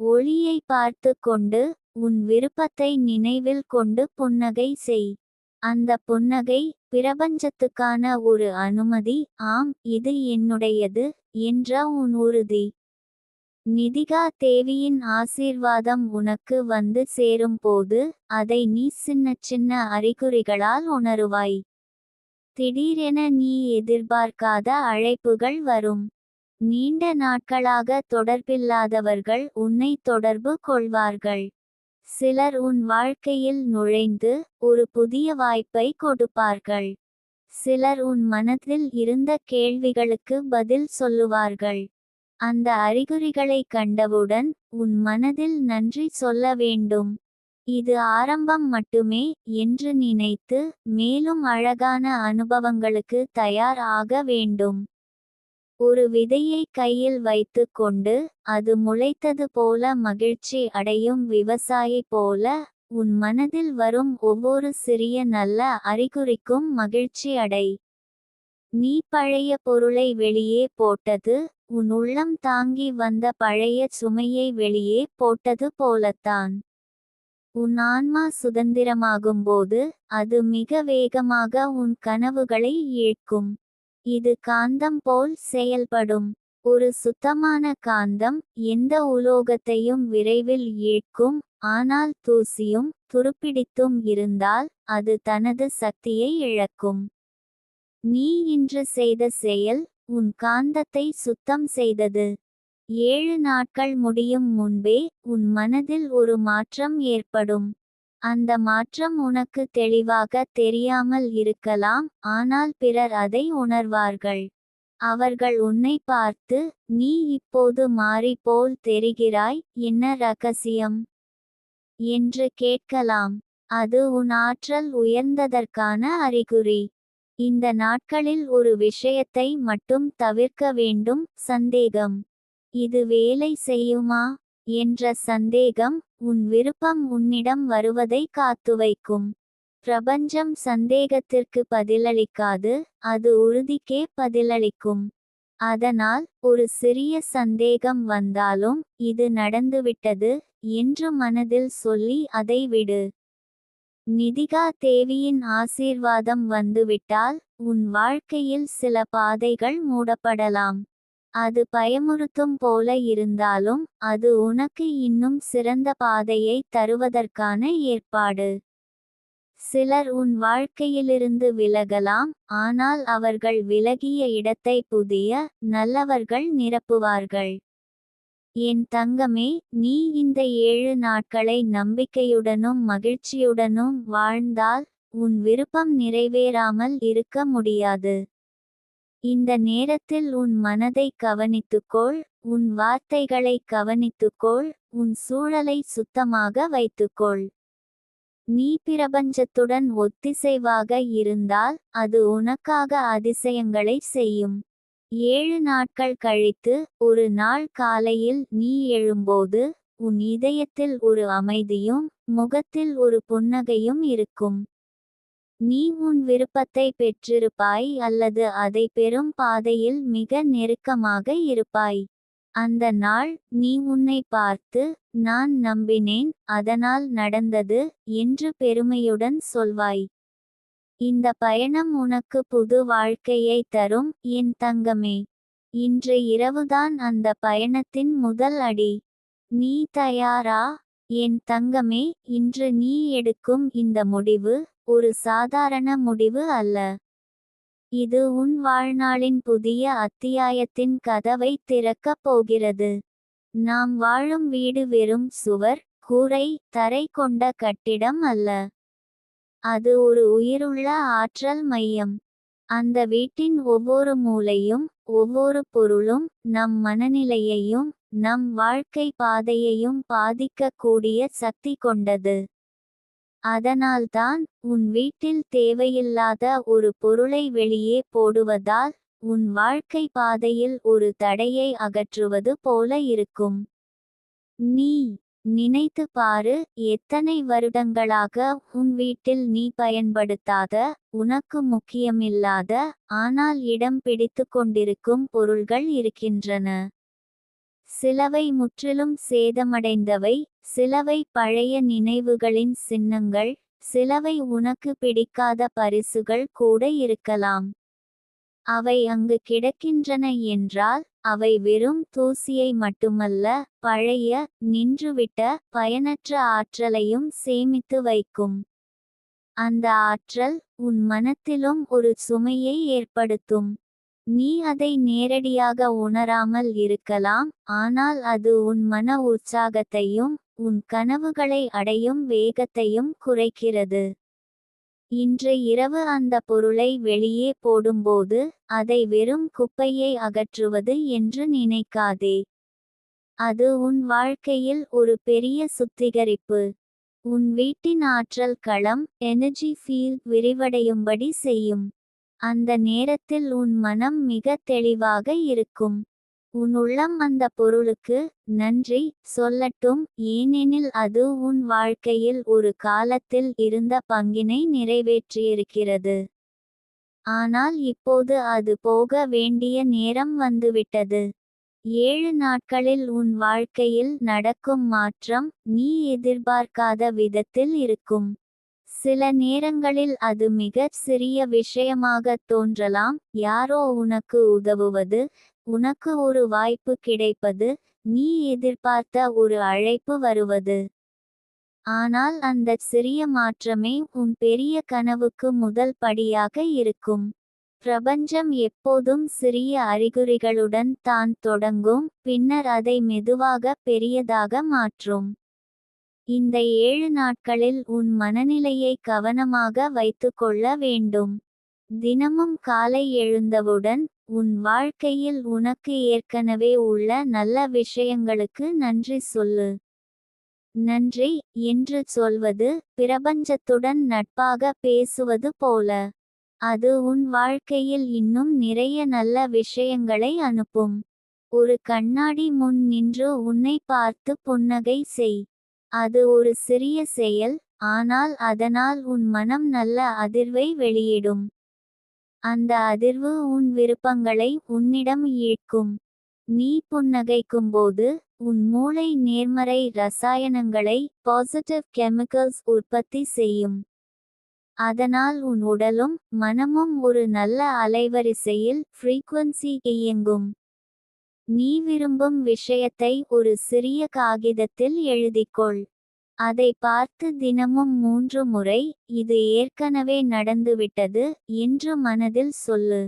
ஒளியை பார்த்து கொண்டு உன் விருப்பத்தை நினைவில் கொண்டு புன்னகை செய். அந்த புன்னகை பிரபஞ்சத்துக்கான ஒரு அனுமதி. ஆம், இது என்னுடையது என்ற உன் உறுதி. நிதிகா தேவியின் ஆசீர்வாதம் உனக்கு வந்து சேரும் போது அதை நீ சின்ன சின்ன அறிகுறிகளால் உணருவாய். திடீரென நீ எதிர்பார்க்காத அழைப்புகள் வரும். நீண்ட நாட்களாக தொடர்பில்லாதவர்கள் உன்னை தொடர்பு கொள்வார்கள். சிலர் உன் வாழ்க்கையில் நுழைந்து ஒரு புதிய வாய்ப்பை கொடுப்பார்கள். சிலர் உன் மனதில் இருந்த கேள்விகளுக்கு பதில் சொல்லுவார்கள். அந்த அறிகுறிகளை கண்டவுடன் உன் மனதில் நன்றி சொல்ல வேண்டும். இது ஆரம்பம் மட்டுமே என்று நினைத்து மேலும் அழகான அனுபவங்களுக்கு தயார் ஆக வேண்டும். ஒரு விதையை கையில் வைத்து கொண்டு அது முளைத்தது போல மகிழ்ச்சி அடையும் விவசாயி போல உன் மனதில் வரும் ஒவ்வொரு சிறிய நல்ல அறிகுறிக்கும் மகிழ்ச்சி அடை. நீ பழைய பொருளை வெளியே போட்டது உன் உள்ளம் தாங்கி வந்த பழைய சுமையை வெளியே போட்டது போலத்தான். உன் ஆன்மா சுதந்திரமாகும்போது அது மிக வேகமாக உன் கனவுகளை ஈர்க்கும். இது காந்தம் போல் செயல்படும். ஒரு சுத்தமான காந்தம் எந்த உலோகத்தையும் விரைவில் ஈர்க்கும். ஆனால் தூசியும் துருப்பிடித்தும் இருந்தால் அது தனது சக்தியை இழக்கும். நீ இன்று செய்த செயல் உன் காந்தத்தை சுத்தம் செய்தது. 7 நாட்கள் முடியும் முன்பே உன் மனதில் ஒரு மாற்றம் ஏற்படும். அந்த மாற்றம் உனக்கு தெளிவாக தெரியாமல் இருக்கலாம், ஆனால் பிறர் அதை உணர்வார்கள். அவர்கள் உன்னை பார்த்து, நீ இப்போது மாறி போல் தெரிகிறாய், என்ன ரகசியம் என்று கேட்கலாம். அது உன் ஆற்றல் உயர்ந்ததற்கான அறிகுறி. இந்த நாட்களில் ஒரு விஷயத்தை மட்டும் தவிர்க்க வேண்டும், சந்தேகம். இது வேலை செய்யுமா என்ற சந்தேகம். உன் விருப்பம் உன்னிடம் வருவதை காத்துவைக்கும். பிரபஞ்சம் சந்தேகத்திற்கு பதிலளிக்காது, அது உறுதிக்கே பதிலளிக்கும். அதனால் ஒரு சிறிய சந்தேகம் வந்தாலும் இது நடந்துவிட்டது என்று மனதில் சொல்லி அதை விடு. நிதிகா தேவியின் ஆசீர்வாதம் வந்துவிட்டால் உன் வாழ்க்கையில் சில பாதைகள் மூடப்படலாம். அது பயமுறுத்தும் போல இருந்தாலும் அது உனக்கு இன்னும் சிறந்த பாதையை தருவதற்கான ஏற்பாடு. சிலர் உன் வாழ்க்கையிலிருந்து விலகலாம், ஆனால் அவர்கள் விலகிய இடத்தை புதிய நல்லவர்கள் நிரப்புவார்கள். என் தங்கமே, நீ இந்த 7 நாட்களை நம்பிக்கையுடனும் மகிழ்ச்சியுடனும் வாழ்ந்தால் உன் விருப்பம் நிறைவேறாமல் இருக்க முடியாது. இந்த நேரத்தில் உன் மனதை கவனித்துக்கொள், உன் வார்த்தைகளை கவனித்துக்கொள், உன் சூழலை சுத்தமாக வைத்துக்கொள். நீ பிரபஞ்சத்துடன் ஒத்திசைவாக இருந்தால் அது உனக்காக அதிசயங்களை செய்யும். 7 நாட்கள் கழித்து ஒரு நாள் காலையில் நீ எழும்போது உன் இதயத்தில் ஒரு அமைதியும் முகத்தில் ஒரு புன்னகையும் இருக்கும். நீ உன் விருப்பத்தை பெற்றிருப்பாய் அல்லது அதை பெறும் பாதையில் மிக நெருக்கமாக இருப்பாய். அந்த நாள் நீ உன்னை பார்த்து, நான் நம்பினேன், அதனால் நடந்தது என்று பெருமையுடன் சொல்வாய். இந்த பயணம் உனக்கு புது வாழ்க்கையை தரும், என் தங்கமே. இன்று இரவுதான் அந்த பயணத்தின் முதல் அடி. நீ தயாரா என் தங்கமே? இன்று நீ எடுக்கும் இந்த முடிவு ஒரு சாதாரண முடிவு அல்ல. இது உன் வாழ்நாளின் புதிய அத்தியாயத்தின் கதவை திறக்கப் போகிறது. நாம் வாழும் வீடு வெறும் சுவர், கூரை, தரை கொண்ட கட்டிடம் அல்ல. அது ஒரு உயிருள்ள ஆற்றல் மையம். அந்த வீட்டின் ஒவ்வொரு மூலையும், ஒவ்வொரு பொருளும் நம் மனநிலையையும் நம் வாழ்க்கை பாதையையும் பாதிக்கக்கூடிய சக்தி கொண்டது. அதனால்தான் உன் வீட்டில் தேவையில்லாத ஒரு பொருளை வெளியே போடுவதால் உன் வாழ்க்கை பாதையில் ஒரு தடையை அகற்றுவது போல இருக்கும். நீ நினைத்து பாரு, எத்தனை வருடங்களாக உன் வீட்டில் நீ பயன்படுத்தாத, உனக்கு முக்கியமில்லாத, ஆனால் இடம் பிடித்து கொண்டிருக்கும் பொருள்கள் இருக்கின்றன. சிலவை முற்றிலும் சேதமடைந்தவை, சிலவை பழைய நினைவுகளின் சின்னங்கள், சிலவை உனக்கு பிடிக்காத பரிசுகள் கூட இருக்கலாம். அவை அங்கு கிடக்கின்றன என்றால் அவை வெறும் தூசியை மட்டுமல்ல, பழைய, நின்றுவிட்ட, பயனற்ற ஆற்றலையும் சேமித்து வைக்கும். அந்த ஆற்றல் உன் மனத்திலும் ஒரு சுமையை ஏற்படுத்தும். நீ அதை நேரடியாக உணராமல் இருக்கலாம், ஆனால் அது உன் மன உற்சாகத்தையும் உன் கனவுகளை அடையும் வேகத்தையும் குறைக்கிறது. இன்று இரவு அந்த பொருளை வெளியே போடும்போது அதை வெறும் குப்பையை அகற்றுவது என்று நினைக்காதே. அது உன் வாழ்க்கையில் ஒரு பெரிய சுத்திகரிப்பு. உன் வீட்டின் ஆற்றல் களம், எனர்ஜி ஃபீல்ட் விரிவடையும்படி செய்யும். அந்த நேரத்தில் உன் மனம் மிக தெளிவாக இருக்கும். உன் உள்ளம் அந்த பொருளுக்கு நன்றி சொல்லட்டும், ஏனெனில் அது உன் வாழ்க்கையில் ஒரு காலத்தில் இருந்த பங்கினை நிறைவேற்றியிருக்கிறது. ஆனால் இப்போது அது போக வேண்டிய நேரம் வந்துவிட்டது. 7 நாட்களில் உன் வாழ்க்கையில் நடக்கும் மாற்றம் நீ எதிர்பார்க்காத விதத்தில் இருக்கும். சில நேரங்களில் அது மிகச் சிறிய விஷயமாகத் தோன்றலாம், யாரோ உனக்கு உதவுவது, உனக்கு ஒரு வாய்ப்பு கிடைப்பது, நீ எதிர்பார்த்த ஒரு அழைப்பு வருவது. ஆனால் அந்தச் சிறிய மாற்றமே உன் பெரிய கனவுக்கு முதல் படியாக இருக்கும். பிரபஞ்சம் எப்போதும் சிறிய அறிகுறிகளுடன் தான் தொடங்கும், பின்னர் அதை மெதுவாக பெரியதாக மாற்றும். இந்த 7 நாட்களில் உன் மனநிலையை கவனமாக வைத்துக்கொள்ள வேண்டும். தினமும் காலை எழுந்தவுடன் உன் வாழ்க்கையில் உனக்கு ஏற்கனவே உள்ள நல்ல விஷயங்களுக்கு நன்றி சொல்லு. நன்றி என்று சொல்வது பிரபஞ்சத்துடன் நட்பாக பேசுவது போல. அது உன் வாழ்க்கையில் இன்னும் நிறைய நல்ல விஷயங்களை அனுப்பும். ஒரு கண்ணாடி முன் நின்று உன்னை பார்த்து புன்னகை செய். அது ஒரு சிறிய செயல், ஆனால் அதனால் உன் மனம் நல்ல அதிர்வை வெளியிடும். அந்த அதிர்வு உன் விருப்பங்களை உன்னிடம் ஈர்க்கும். நீ புன்னகைக்கும்போது உன் மூளை நேர்மறை ரசாயனங்களை பாசிட்டிவ் கெமிக்கல்ஸ் உற்பத்தி செய்யும். அதனால் உன் உடலும் மனமும் ஒரு நல்ல அலைவரிசையில் ஃப்ரீக்வன்சி இயங்கும். நீ விரும்பும் விஷயத்தை ஒரு சிறிய காகிதத்தில் எழுதிக்கொள். அதை பார்த்து தினமும் 3 முறை, இது ஏற்கனவே நடந்துவிட்டது என்று மனதில் சொல்லு.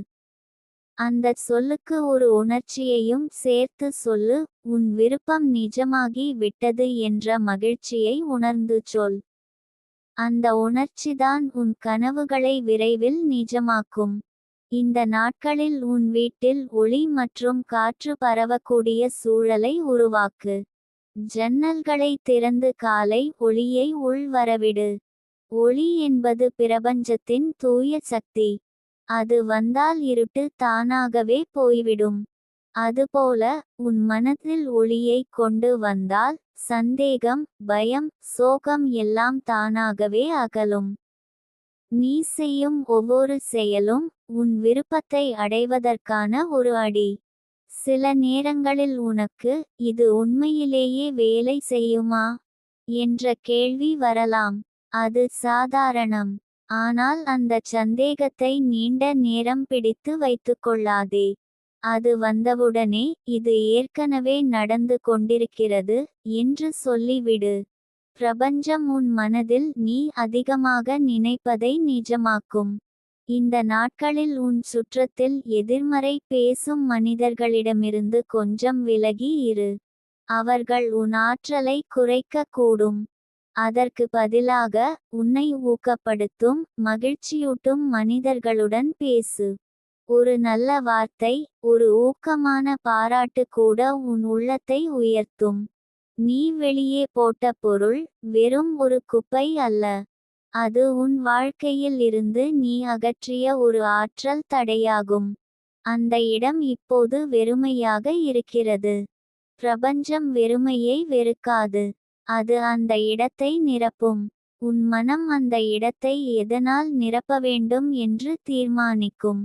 அந்தச் சொல்லுக்கு ஒரு உணர்ச்சியையும் சேர்த்து சொல்லு, உன் விருப்பம் நிஜமாகி விட்டது என்ற மகிழ்ச்சியை உணர்ந்து சொல். அந்த உணர்ச்சிதான் உன் கனவுகளை விரைவில் நிஜமாக்கும். இந்த நாட்களில் உன் வீட்டில் ஒளி மற்றும் காற்று பரவக்கூடிய சூழலை உருவாக்கு. ஜன்னல்களை திறந்து காலை ஒளியை உள் வரவிடு. ஒளி என்பது பிரபஞ்சத்தின் தூய சக்தி. அது வந்தால் இருட்டு தானாகவே போய்விடும். அதுபோல உன் மனதில் ஒளியை கொண்டு வந்தால் சந்தேகம், பயம், சோகம் எல்லாம் தானாகவே அகலும். நீ செய்யும் ஒவ்வொரு செயலும் உன் விருப்பத்தை அடைவதற்கான ஒரு அடி. சில நேரங்களில் உனக்கு இது உண்மையிலேயே வேலை செய்யுமா என்ற கேள்வி வரலாம். அது சாதாரணம். ஆனால் அந்தச் சந்தேகத்தை நீண்ட நேரம் பிடித்து வைத்துக்கொள்ளாதே. அது வந்தவுடனே இது ஏற்கனவே நடந்து கொண்டிருக்கிறது என்று சொல்லிவிடு. பிரபஞ்சம் உன் மனதில் நீ அதிகமாக நினைப்பதை நிஜமாக்கும். இந்த நாட்களில் உன் சுற்றத்தில் எதிர்மறை பேசும் மனிதர்களிடமிருந்து கொஞ்சம் விலகி இரு. அவர்கள் உன் ஆற்றலை குறைக்கக் கூடும். அதற்கு பதிலாக உன்னை ஊக்கப்படுத்தும் மகிழ்ச்சியூட்டும் மனிதர்களுடன் பேசு. ஒரு நல்ல வார்த்தை, ஒரு ஊக்கமான பாராட்டு கூட உன் உள்ளத்தை உயர்த்தும். நீ வெளியே போட்ட பொருள் வெறும் ஒரு குப்பை அல்ல. அது உன் வாழ்க்கையில் இருந்து நீ அகற்றிய ஒரு ஆற்றல் தடையாகும். அந்த இடம் இப்போது வெறுமையாக இருக்கிறது. பிரபஞ்சம் வெறுமையை வெறுக்காது. அது அந்த இடத்தை நிரப்பும். உன் மனம் அந்த இடத்தை எதனால் நிரப்ப வேண்டும் என்று தீர்மானிக்கும்.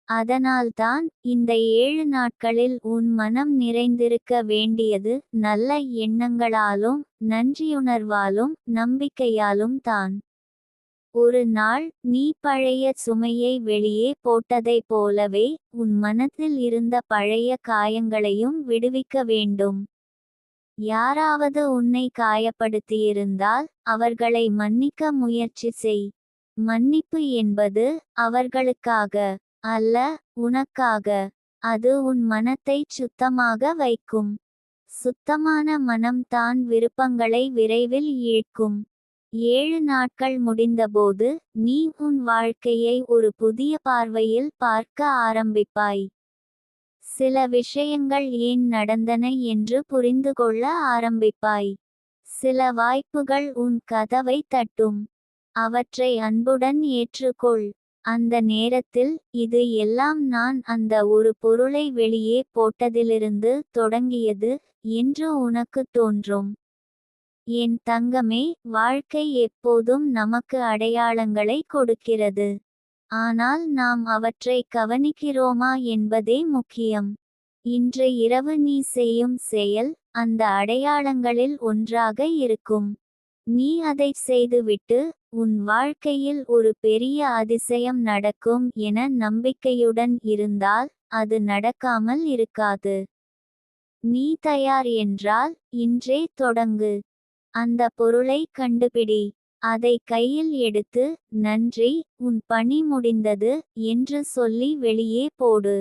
அதனால்தான் இந்த 7 நாட்களில் உன் மனம் நிறைந்திருக்க வேண்டியது நல்ல எண்ணங்களாலும் நன்றியுணர்வாலும் நம்பிக்கையாலும் தான். ஒரு நாள் நீ பழைய சுமையை வெளியே போட்டதைப் போலவே உன் மனத்தில் இருந்த பழைய காயங்களையும் விடுவிக்க வேண்டும். யாராவது உன்னை காயப்படுத்தியிருந்தால் அவர்களை மன்னிக்க முயற்சி செய். மன்னிப்பு என்பது அவர்களுக்காக அல்ல, உனக்காக. அது உன் மனத்தைச் சுத்தமாக வைக்கும். சுத்தமான மனம் தான் விருப்பங்களை விரைவில் ஈர்க்கும். 7 நாட்கள் முடிந்தபோது நீ உன் வாழ்க்கையை ஒரு புதிய பார்வையில் பார்க்க ஆரம்பிப்பாய். சில விஷயங்கள் ஏன் நடந்தன என்று புரிந்துகொள்ள ஆரம்பிப்பாய். சில வாய்ப்புகள் உன் கதவை தட்டும். அவற்றை அன்புடன் ஏற்றுக்கொள். அந்த நேரத்தில் இது எல்லாம் நான் அந்த ஒரு பொருளை வெளியே போட்டதிலிருந்து தொடங்கியது என்று உனக்குத் தோன்றும். என் தங்கமே, வாழ்க்கை எப்போதும் நமக்கு அடையாளங்களை கொடுக்கிறது. ஆனால் நாம் அவற்றை கவனிக்கிறோமா என்பதே முக்கியம். இன்று இரவு நீ செய்யும் செயல் அந்த அடையாளங்களில் ஒன்றாக இருக்கும். நீ அதைச் செய்துவிட்டு உன் வாழ்க்கையில் ஒரு பெரிய அதிசயம் நடக்கும் என நம்பிக்கையுடன் இருந்தால் அது நடக்காமல் இருக்காது. நீ தயார் என்றால் இன்றே தொடங்கு. அந்த பொருளை கண்டுபிடி. அதை கையில் எடுத்து நன்றி, உன் பணி முடிந்தது என்று சொல்லி வெளியே போடு.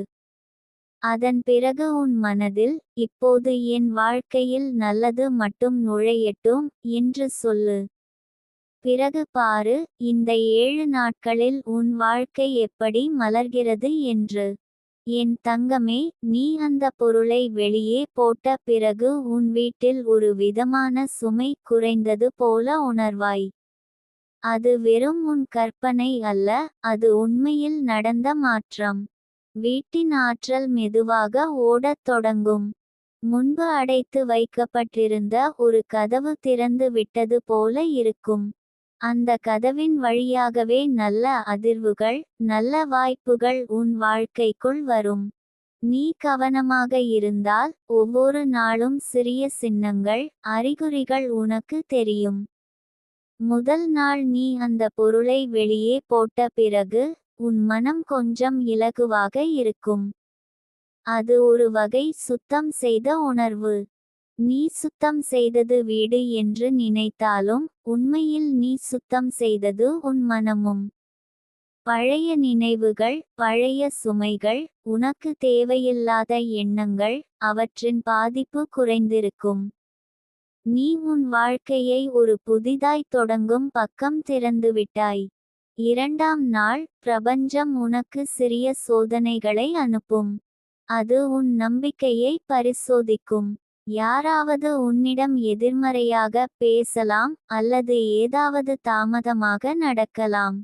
அதன் பிறகு உன் மனதில் இப்போது என் வாழ்க்கையில் நல்லது மட்டும் நுழையட்டும் என்று சொல்லு. பிறகு பாரு, இந்த 7 நாட்களில் உன் வாழ்க்கை எப்படி மலர்கிறது என்று. என் தங்கமே, நீ அந்த பொருளை வெளியே போட்ட பிறகு உன் வீட்டில் ஒரு விதமான சுமை குறைந்தது போல உணர்வாய். அது வெறும் உன் கற்பனை அல்ல, அது உண்மையில் நடந்த மாற்றம். வீட்டின் ஆற்றல் மெதுவாக ஓடத் தொடங்கும். முன்பு அடைத்து வைக்கப்பட்டிருந்த ஒரு கதவு திறந்து விட்டது போல இருக்கும். அந்த கதவின் வழியாகவே நல்ல அதிர்வுகள், நல்ல வாய்ப்புகள் உன் வாழ்க்கைக்குள் வரும். நீ கவனமாக இருந்தால் ஒவ்வொரு நாளும் சிறிய சின்னங்கள், அறிகுறிகள் உனக்கு தெரியும். முதல் நாள் நீ அந்த பொருளை வெளியே போட்ட பிறகு உன் மனம் கொஞ்சம் இலகுவாக இருக்கும். அது ஒரு வகை சுத்தம் செய்த உணர்வு. நீ சுத்தம் செய்தது வீடு என்று நினைத்தாலும் உண்மையில் நீ சுத்தம் செய்தது உன் மனமும். பழைய நினைவுகள், பழைய சுமைகள், உனக்கு தேவையில்லாத எண்ணங்கள், அவற்றின் பாதிப்பு குறைந்திருக்கும். நீ உன் வாழ்க்கையை ஒரு புதிதாய் தொடங்கும் பக்கம் திறந்துவிட்டாய். 2ஆம் நாள் பிரபஞ்சம் உனக்கு சிறிய சோதனைகளை அனுப்பும். அது உன் நம்பிக்கையை பரிசோதிக்கும். யாராவது உன்னிடம் எதிர்மறையாக பேசலாம் அல்லது ஏதாவது தாமதமாக நடக்கலாம்.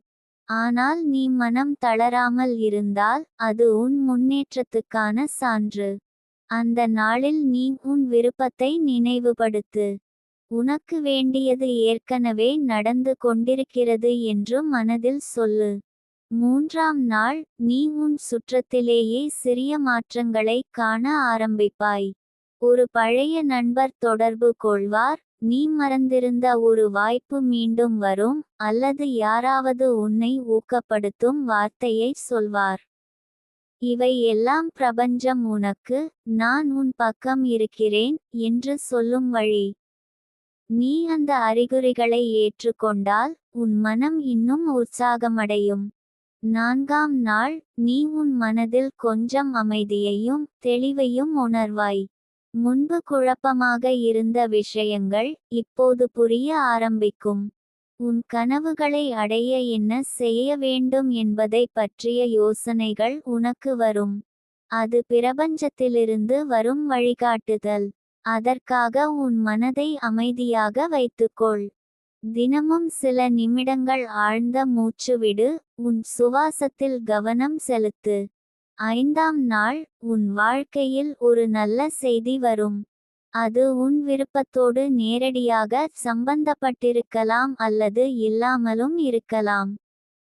ஆனால் நீ மனம் தளராமல் இருந்தால் அது உன் முன்னேற்றத்துக்கான சான்று. அந்த நாளில் நீ உன் விருப்பத்தை நினைவுபடுத்து. உனக்கு வேண்டியது ஏற்கனவே நடந்து கொண்டிருக்கிறது என்று மனதில் சொல்லு. 3ஆம் நாள் நீ உன் சுற்றத்திலேயே சிறிய மாற்றங்களை காண ஆரம்பிப்பாய். ஒரு பழைய நண்பர் தொடர்பு கொள்வார், நீ மறந்திருந்த ஒரு வாய்ப்பு மீண்டும் வரும், அல்லது யாராவது உன்னை ஊக்கப்படுத்தும் வார்த்தையை சொல்வார். இவை எல்லாம் பிரபஞ்சம் உனக்கு, நான் உன் பக்கம் இருக்கிறேன் என்று சொல்லும் வழி. நீ அந்த அறிகுறிகளை ஏற்றுக்கொண்டால் உன் மனம் இன்னும் உற்சாகமடையும். 4ஆம் நாள் நீ உன் மனதில் கொஞ்சம் அமைதியையும் தெளிவையும் உணர்வாய். முன்பு குழப்பமாக இருந்த விஷயங்கள் இப்போது புரிய ஆரம்பிக்கும். உன் கனவுகளை அடைய என்ன செய்ய வேண்டும் என்பதை பற்றிய யோசனைகள் உனக்கு வரும். அது பிரபஞ்சத்திலிருந்து வரும் வழிகாட்டுதல். அதற்காக உன் மனதை அமைதியாக வைத்துக்கொள். தினமும் சில நிமிடங்கள் ஆழ்ந்த மூச்சுவிடு. உன் சுவாசத்தில் கவனம் செலுத்து. 5ஆம் நாள் உன் வாழ்க்கையில் ஒரு நல்ல செய்தி வரும். அது உன் விருப்பத்தோடு நேரடியாக சம்பந்தப்பட்டிருக்கலாம் அல்லது இல்லாமலும் இருக்கலாம்.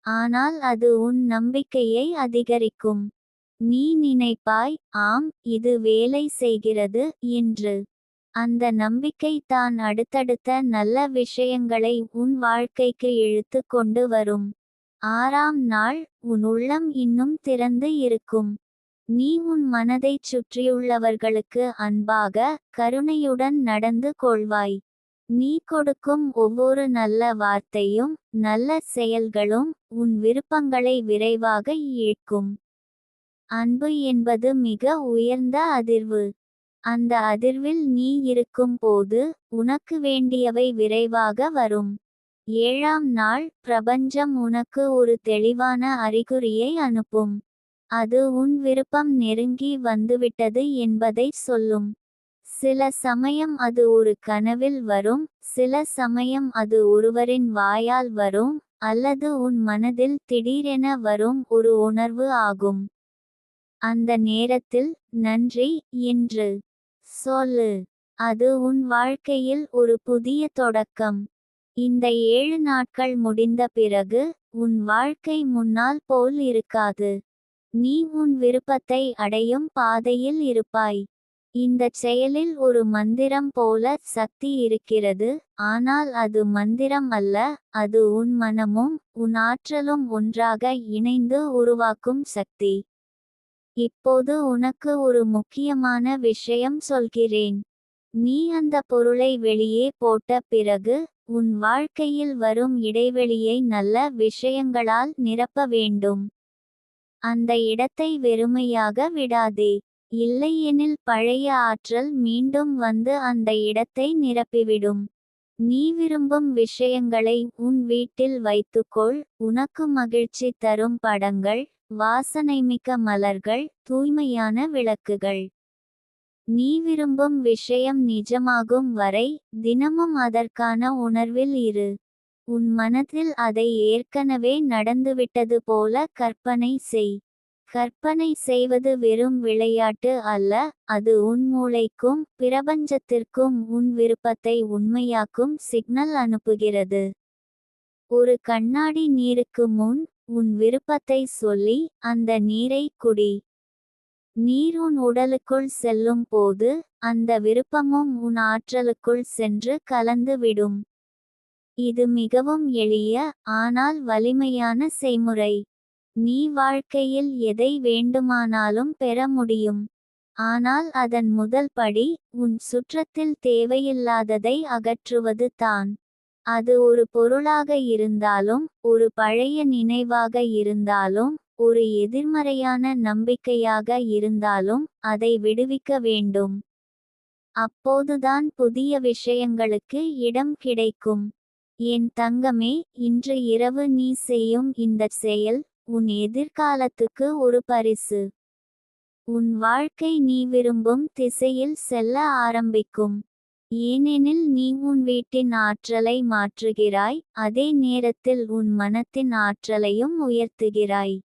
ஆனால் அது உன் நம்பிக்கையை அதிகரிக்கும். நீ நினைப்பாய், ஆம், இது வேலை செய்கிறது என்று. அந்த நம்பிக்கை தான் அடுத்தடுத்த நல்ல விஷயங்களை உன் வாழ்க்கைக்கு இழுத்து கொண்டு வரும். 6ஆம் நாள் உன் உள்ளம் இன்னும் திறந்து இருக்கும். நீ உன் மனதைச் சுற்றியுள்ளவர்களுக்கு அன்பாக, கருணையுடன் நடந்து கொள்வாய். நீ கொடுக்கும் ஒவ்வொரு நல்ல வார்த்தையும் நல்ல செயல்களும் உன் விருப்பங்களை விரைவாக ஈர்க்கும். அன்பு என்பது மிக உயர்ந்த அதிர்வு. அந்த அதிர்வில் நீ இருக்கும் போது உனக்கு வேண்டியவை விரைவாக வரும். 7ஆம் நாள் பிரபஞ்சம் உனக்கு ஒரு தெளிவான அறிகுறியை அனுப்பும். அது உன் விருப்பம் நெருங்கி வந்துவிட்டது என்பதை சொல்லும். சில சமயம் அது ஒரு கனவில் வரும், சில சமயம் அது ஒருவரின் வாயால் வரும், அல்லது உன் மனதில் திடீரென வரும் ஒரு உணர்வு ஆகும். அந்த நேரத்தில் நன்றி என்று சொல்லு. அது உன் வாழ்க்கையில் ஒரு புதிய தொடக்கம். இந்த 7 நாட்கள் முடிந்த பிறகு உன் வாழ்க்கை முன்னால் போல் இருக்காது. நீ உன் விருப்பத்தை அடையும் பாதையில் இருப்பாய். இந்தச் செயலில் ஒரு மந்திரம் போல சக்தி இருக்கிறது, ஆனால் அது மந்திரம் அல்ல, அது உன் மனமும் உன் ஆற்றலும் ஒன்றாக இணைந்து உருவாக்கும் சக்தி. இப்போது உனக்கு ஒரு முக்கியமான விஷயம் சொல்கிறேன். நீ அந்த பொருளை வெளியே போட்ட பிறகு உன் வாழ்க்கையில் வரும் இடைவெளியை நல்ல விஷயங்களால் நிரப்ப வேண்டும். அந்த இடத்தை வெறுமையாக விடாதே. இல்லையெனில் பழைய ஆற்றல் மீண்டும் வந்து அந்த இடத்தை நிரப்பிவிடும். நீ விரும்பும் விஷயங்களை உன் வீட்டில் வைத்துக்கொள். உனக்கு மகிழ்ச்சி தரும் படங்கள், வாசனைமிக்க மலர்கள், தூய்மையான விளக்குகள். நீ விரும்பும் விஷயம் நிஜமாகும் வரை தினமும் அதற்கான உணர்வில் இரு. உன் மனதில் அதை ஏற்கனவே நடந்துவிட்டது போல கற்பனை செய். கற்பனை செய்வது வெறும் விளையாட்டு அல்ல, அது உன் மூளைக்கும் பிரபஞ்சத்திற்கும் உன் விருப்பத்தை உண்மையாக்கும் சிக்னல் அனுப்புகிறது. ஒரு கண்ணாடி நீருக்கு முன் உன் விருப்பத்தை சொல்லி அந்த நீரை குடி. நீர் உன் உடலுக்குள் செல்லும் போது அந்த விருப்பமும் உன் ஆற்றலுக்குள் சென்று கலந்து விடும். இது மிகவும் எளிய ஆனால் வலிமையான செய்முறை. நீ வாழ்க்கையில் எதை வேண்டுமானாலும் பெற முடியும். ஆனால் அதன் முதல் படி உன் சுற்றத்தில் தேவையில்லாததை அகற்றுவது தான். அது ஒரு பொருளாக இருந்தாலும், ஒரு பழைய நினைவாக இருந்தாலும், ஒரு எதிர்மறையான நம்பிக்கையாக இருந்தாலும் அதை விடுவிக்க வேண்டும். அப்போதுதான் புதிய விஷயங்களுக்கு இடம் கிடைக்கும். என் தங்கமே, இன்று இரவு நீ செய்யும் இந்தச் செயல் உன் எதிர்காலத்துக்கு ஒரு பரிசு. உன் வாழ்க்கை நீ விரும்பும் திசையில் செல்ல ஆரம்பிக்கும். ஏனெனில் நீ உன் வீட்டின் ஆற்றலை மாற்றுகிறாய், அதே நேரத்தில் உன் மனத்தின் ஆற்றலையும் உயர்த்துகிறாய்.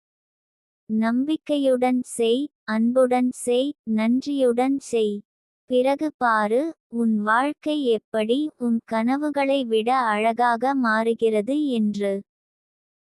நம்பிக்கையுடன் செய், அன்புடன் செய், நன்றியுடன் செய். பிறகு பாரு, உன் வாழ்க்கை எப்படி உன் கனவுகளை விட அழகாக மாறுகிறது என்று.